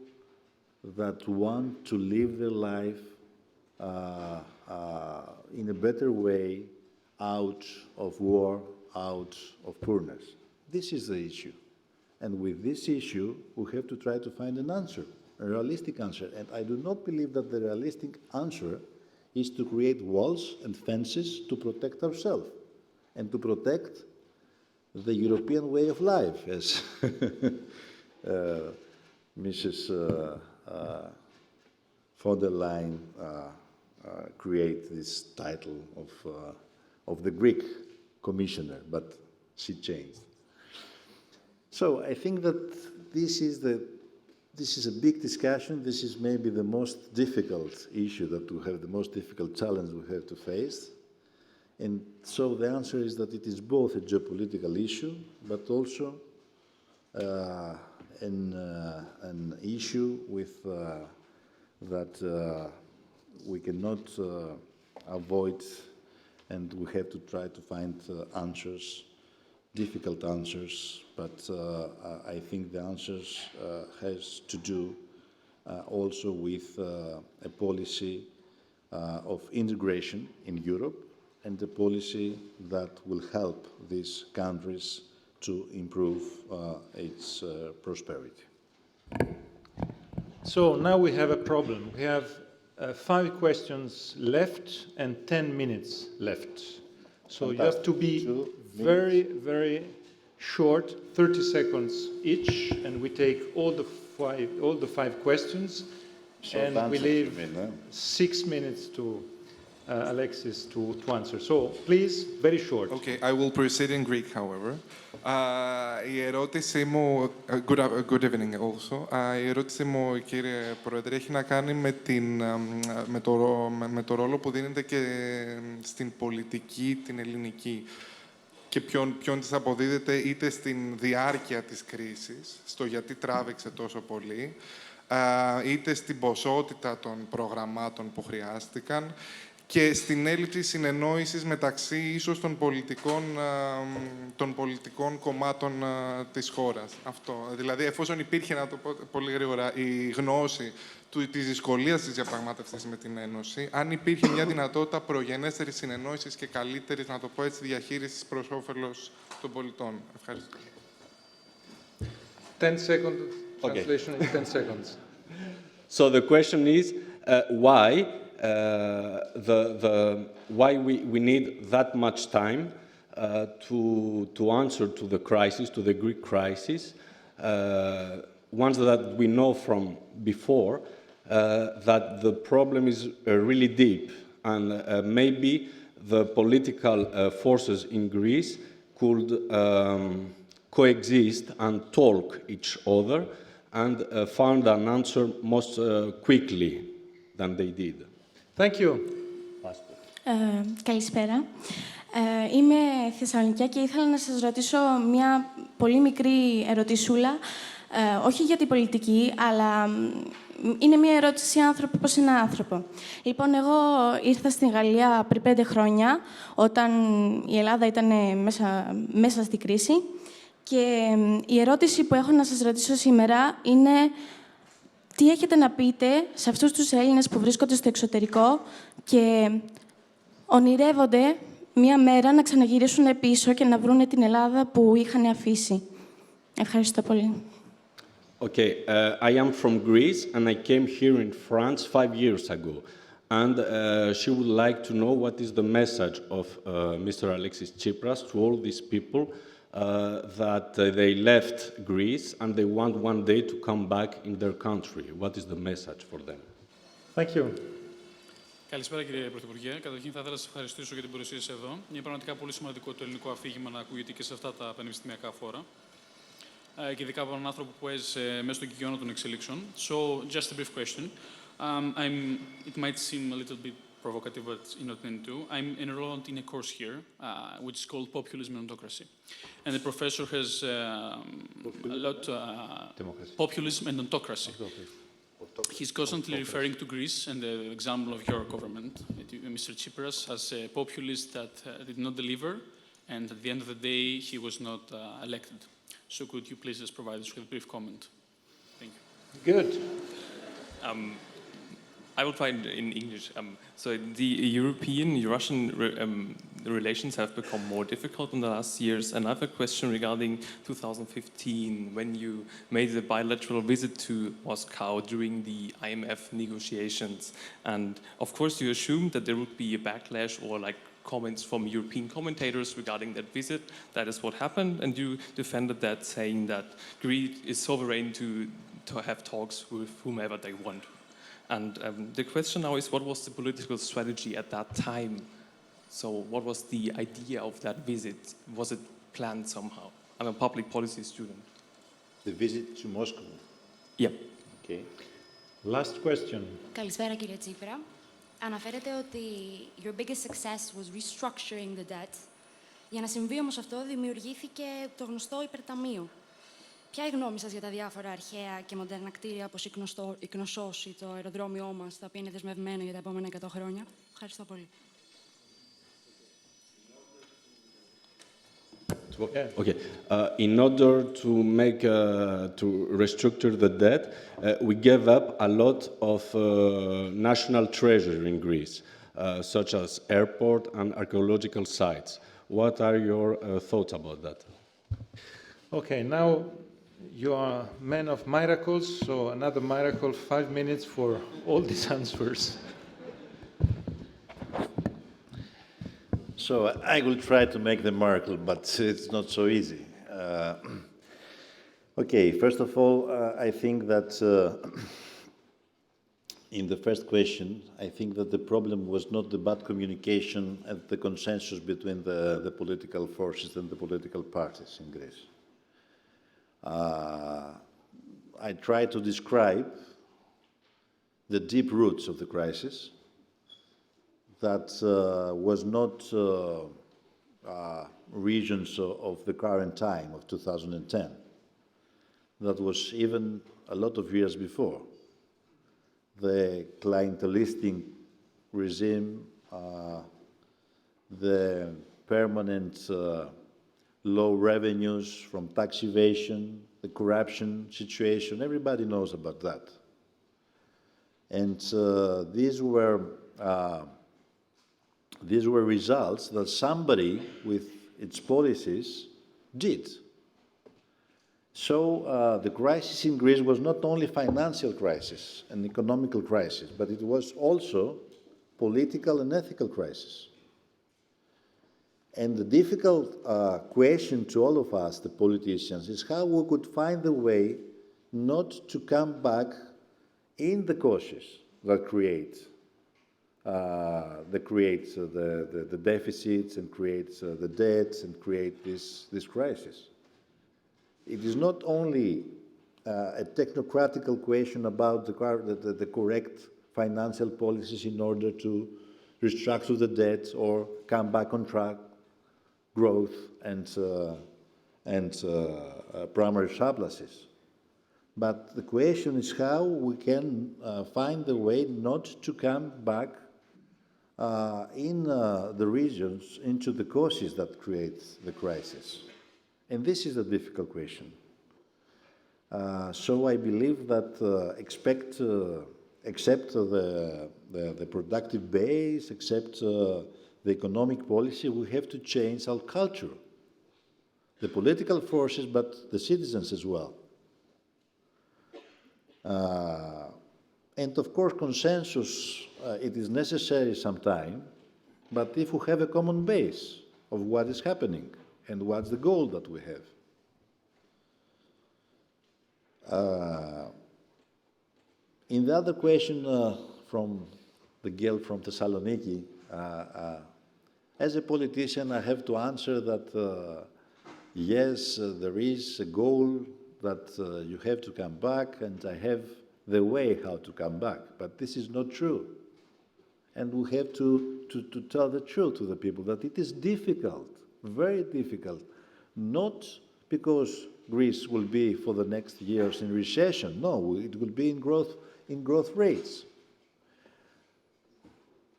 that want to live their life in a better way, out of war, out of poorness. This is the issue. And with this issue, we have to try to find an answer, a realistic answer. And I do not believe that the realistic answer is to create walls and fences to protect ourselves and to protect the European way of life, as Mrs. von der Leyen create this title of the Greek commissioner, but she changed. So I think that this is a big discussion. This is maybe the most difficult issue that we have, the most difficult challenge we have to face. And so the answer is that it is both a geopolitical issue, but also an issue with that we cannot avoid, and we have to try to find answers, difficult answers, but I think the answers has to do also with a policy of integration in Europe and a policy that will help these countries to improve its prosperity. So now we have a problem. We have 5 questions left and 10 minutes left. So you have to be very, very short, 30 seconds each, and we take all the five questions, and we leave 6 minutes to Alexis to answer. So please, very short. Okay, I will proceed in Greek, however. Η ερώτησή μου, good evening also. Η ερώτησή μου, κύριε Πρόεδρε, έχει να κάνει με το ρόλο που δίνεται και στην πολιτική την ελληνική και ποιον της αποδίδεται είτε στην διάρκεια της κρίσης, στο γιατί τράβηξε τόσο πολύ, είτε στην ποσότητα των προγραμμάτων που χρειάστηκαν και στην έλλειψη συνεννόησης μεταξύ ίσως των πολιτικών κομμάτων της χώρας. Αυτό. Δηλαδή, εφόσον υπήρχε, να το πω πολύ γρήγορα, η γνώση της δυσκολίας της διαπραγμάτευσης με την Ένωση, αν υπήρχε μια δυνατότητα προγενέστερης συνεννόησης και καλύτερης, να το πω έτσι, διαχείρισης προς όφελος των πολιτών. Ευχαριστώ. 10 seconds. Translation in 10 seconds. So the question is why why we need that much time to answer to the crisis, to the Greek crisis, ones that we know from before, that the problem is really deep, and maybe the political forces in Greece could coexist and talk each other and found an answer most quickly than they did. Thank you. Καλησπέρα. Είμαι Θεσσαλονικιά και ήθελα να σας ρωτήσω μια πολύ μικρή ερωτησούλα, όχι για την πολιτική, αλλά είναι μια ερώτηση άνθρωπο προς ένα άνθρωπο. Λοιπόν, εγώ ήρθα στην Γαλλία πριν 5 χρόνια, όταν η Ελλάδα ήταν μέσα στη κρίση, και η ερώτηση που έχω να σας ρωτήσω σήμερα είναι τι έχετε να πείτε σε αυτούς τους Έλληνες που βρίσκονται στο εξωτερικό και ονειρεύονται μία μέρα να ξαναγυρίσουν πίσω και να βρούνε την Ελλάδα που είχαν αφήσει. Ευχαριστώ πολύ. Okay, I am from Greece and I came here in France 5 years ago. And she would like to know what is the message of Mr. Alexis Tsipras to all these people that they left Greece and they want one day to come back in their country. What is the message for them? Thank you. Καλησπέρα κύριε Πρωθυπουργέ. Καταρχήν θα ήθελα να σας ευχαριστήσω για την παρουσία σας εδώ. Είναι πραγματικά πολύ σημαντικό το ελληνικό αφήγημα να ακούγεται και σε αυτά τα πανεπιστημιακά φόρα. Και ειδικά από έναν άνθρωπο που έζησε μέσα στον κυκαιώνα των εξελίξεων. So, just a brief question. It might seem a little bit provocative, but you're not meant to. I'm enrolled in a course here, which is called Populism and Autocracy. And the professor has a lot populism and autocracy. He's constantly referring to Greece and the example of your government, Mr. Tsípras, as a populist that did not deliver, and at the end of the day, he was not elected. So could you please just provide us with a brief comment? Thank you. Good. I will try in English. So the European-Russian relations have become more difficult in the last years. And I have a question regarding 2015, when you made the bilateral visit to Moscow during the IMF negotiations. And of course, you assumed that there would be a backlash or like comments from European commentators regarding that visit. That is what happened. And you defended that, saying that Greece is sovereign to have talks with whomever they want. And the question now is, what was the political strategy at that time? So what was the idea of that visit? Was it planned somehow? I'm a public policy student. The visit to Moscow? Yeah. Okay. Last question. Καλησπέρα κύριε Tsípra. Αναφέρετε ότι your biggest success was restructuring the debt. Για να συμβεί όμως αυτό, δημιουργήθηκε το γνωστό υπερταμείο. Ποια είναι η γνώμη σας για τα διάφορα αρχαία και μοντέρνα κτίρια όπως η Κνωσός ή το αεροδρόμιό μας, τα οποία είναι δεσμευμένα για τα επόμενα 100 χρόνια? Ευχαριστώ πολύ. Okay. In order to restructure the debt, we gave up a lot of national treasure in Greece, such as airport and archaeological sites. What are your thoughts about that? Okay, now you are men of miracles, so another miracle, 5 minutes for all these answers. So I will try to make the miracle, but it's not so easy. Okay, first of all, I think that in the first question, I think that the problem was not the bad communication and the consensus between the political forces and the political parties in Greece. I try to describe the deep roots of the crisis that was not regions of the current time of 2010. That was even a lot of years before. The clientelistic regime, the permanent low revenues from tax evasion, the corruption situation, everybody knows about that. And these were results that somebody with its policies did. So the crisis in Greece was not only financial crisis and economical crisis, but it was also political and ethical crisis. And the difficult question to all of us, the politicians, is how we could find a way not to come back in the causes that create the deficits and creates the debts and create this crisis. It is not only a technocratical question about the correct financial policies in order to restructure the debt or come back on track, growth and primary surpluses. But the question is how we can find a way not to come back in the regions into the causes that create the crisis. And this is a difficult question. So I believe that except the productive base, except the economic policy, we have to change our culture. The political forces, but the citizens as well. And of course, consensus, it is necessary sometime, but if we have a common base of what is happening and what's the goal that we have. In the other question from the girl from Thessaloniki, as a politician, I have to answer that yes, there is a goal that you have to come back, and I have the way how to come back. But this is not true. And we have to tell the truth to the people that it is difficult, very difficult, not because Greece will be for the next years in recession. No, it will be in growth rates.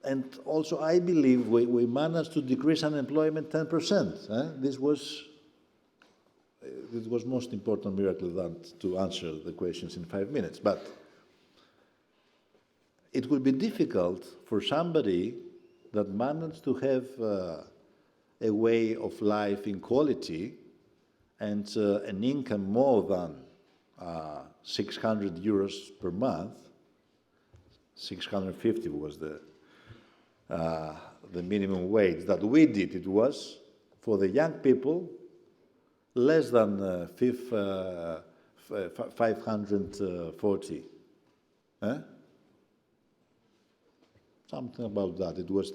And also, I believe we managed to decrease unemployment 10%. This was most important miracle than to answer the questions in 5 minutes. But it will be difficult for somebody that managed to have a way of life in quality and an income more than 600 euros per month. 650 was the minimum wage that we did. It was for the young people less than 540. Something about that. It was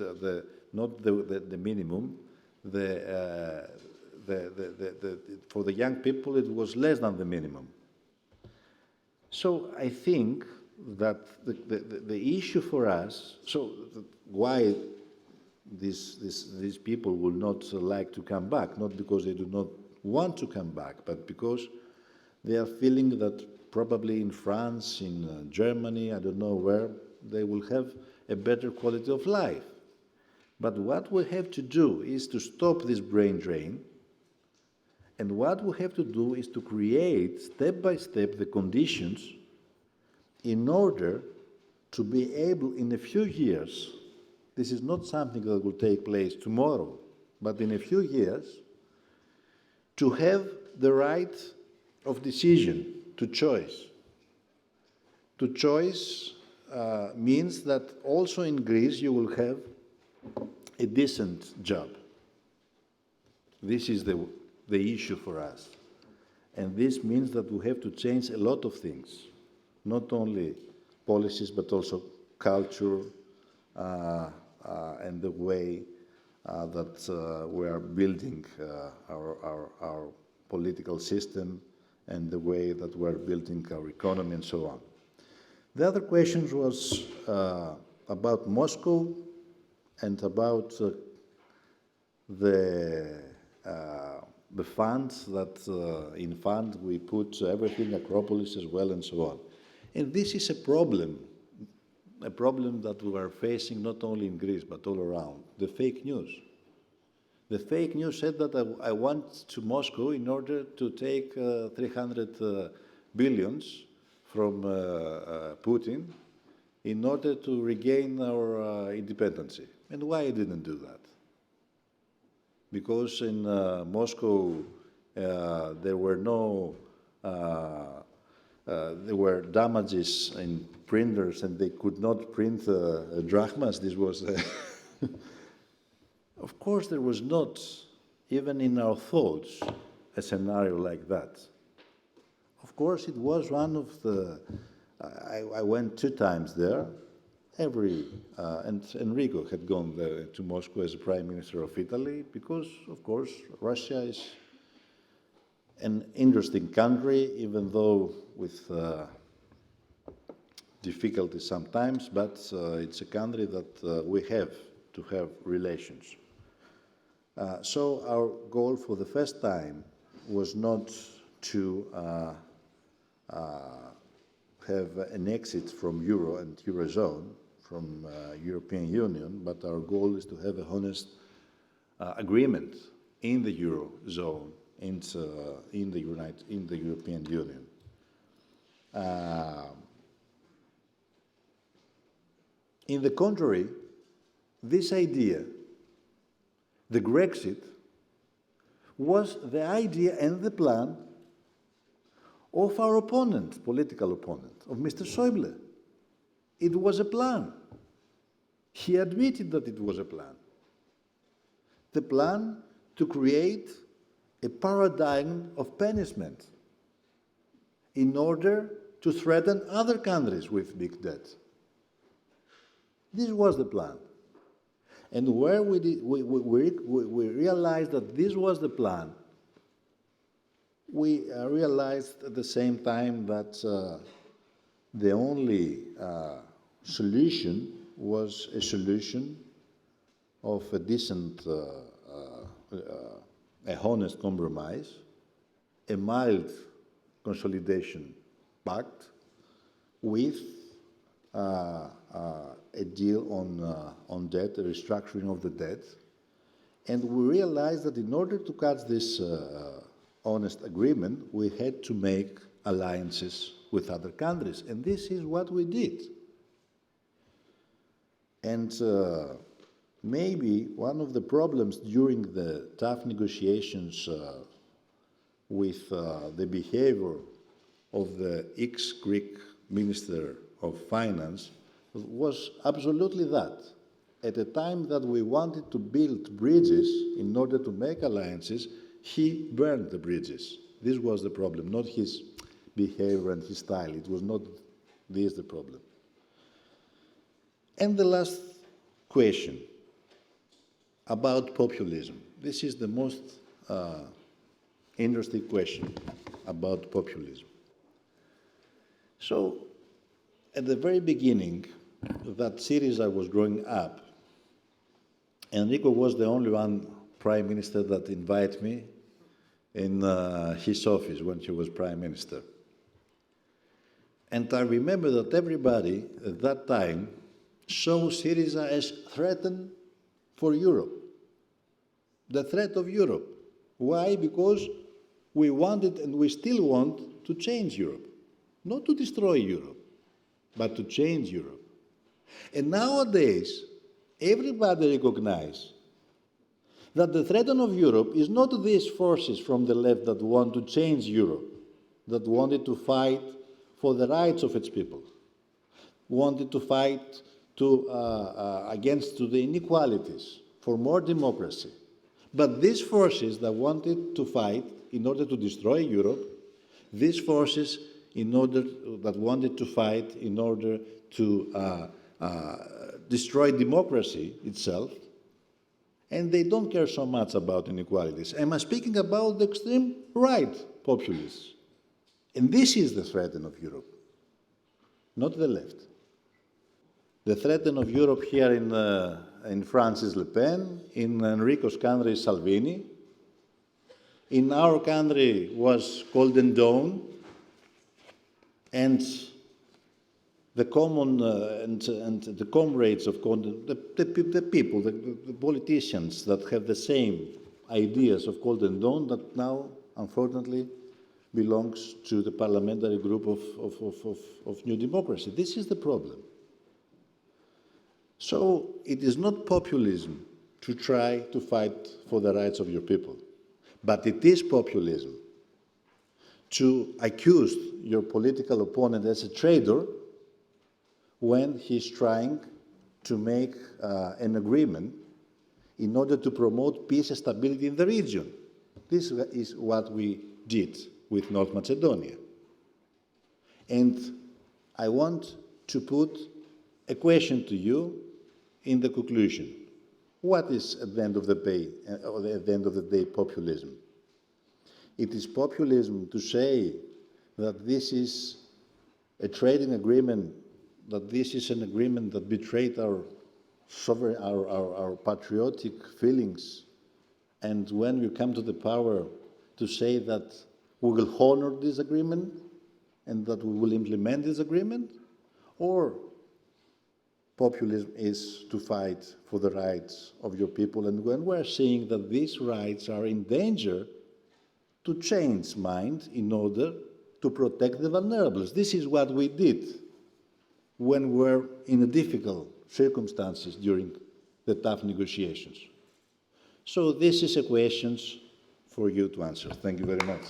not the minimum. For the young people, it was less than the minimum. So I think that the issue for us. So why these people will not like to come back? Not because they do not want to come back, but because they are feeling that probably in France, in Germany, I don't know where, they will have a better quality of life. But what we have to do is to stop this brain drain, and what we have to do is to create step by step the conditions in order to be able in a few years, this is not something that will take place tomorrow, but in a few years, to have the right of decision, to choice. To choice means that also in Greece you will have a decent job. This is the issue for us. And this means that we have to change a lot of things, not only policies, but also culture and the way that we are building our political system and the way that we are building our economy and so on. The other question was about Moscow and about the funds that in fund we put everything, Acropolis as well and so on. And this is a problem that we are facing not only in Greece but all around, the fake news. The fake news said that I went to Moscow in order to take 300 billions from Putin in order to regain our independence. And why I didn't do that? Because in Moscow there were no there were damages in printers and they could not print drachmas. This was of course there was not even in our thoughts a scenario like that. Of Of course, it was one of the, I went 2 times there, and Enrico had gone there to Moscow as Prime Minister of Italy, because, of course, Russia is an interesting country, even though with difficulties sometimes, but it's a country that we have to have relations. So our goal for the first time was not to have an exit from Euro and Eurozone, from European Union, but our goal is to have a honest agreement in the Eurozone, in the European Union. In the contrary, this idea, the Grexit, was the idea and the plan of our opponent, political opponent, of Mr. Schäuble. It was a plan. He admitted that it was a plan. The plan to create a paradigm of punishment in order to threaten other countries with big debt. This was the plan. And where we realized that this was the plan, we realized at the same time that the only solution was a solution of a decent, a honest compromise, a mild consolidation pact with a deal on debt, a restructuring of the debt. And we realized that in order to catch this honest agreement, we had to make alliances with other countries. And this is what we did. And maybe one of the problems during the tough negotiations with the behavior of the ex-Greek Minister of Finance was absolutely that. At a time that we wanted to build bridges in order to make alliances, he burned the bridges. This was the problem, not his behavior and his style. It was not this the problem. And the last question about populism. This is the most interesting question about populism. So, at the very beginning, that Syria was growing up, Enrico was the only one prime minister that invited me in his office when he was prime minister. And I remember that everybody at that time saw Syria as threatened for Europe, the threat of Europe. Why? Because we wanted and we still want to change Europe, not to destroy Europe, but to change Europe. And nowadays, everybody recognizes that the threat of Europe is not these forces from the left that want to change Europe, that wanted to fight for the rights of its people, wanted to fight against the inequalities, for more democracy. But these forces that wanted to fight in order to destroy Europe, these forces that wanted to fight in order to destroy democracy itself, and they don't care so much about inequalities. I'm speaking about the extreme right populists. And this is the threat of Europe, not the left. The threat of Europe here in France is Le Pen, in Enrico's country is Salvini, in our country was Golden Dawn, and the common and the comrades of the people, the politicians that have the same ideas of Golden Dawn that now, unfortunately, belongs to the parliamentary group of New Democracy. This is the problem. So it is not populism to try to fight for the rights of your people, but it is populism to accuse your political opponent as a traitor when he's trying to make an agreement in order to promote peace and stability in the region. This is what we did with North Macedonia. And I want to put a question to you in the conclusion. What is, at the end of the day, populism? It is populism to say that this is a trading agreement, that this is an agreement that betrayed our sovereign, our patriotic feelings, and when we come to the power, to say that we will honor this agreement and that we will implement this agreement? Or populism is to fight for the rights of your people, and when we're seeing that these rights are in danger, to change mind in order to protect the vulnerables. This is what we did when we were in difficult circumstances during the tough negotiations. So this is a question for you to answer. Thank you very much.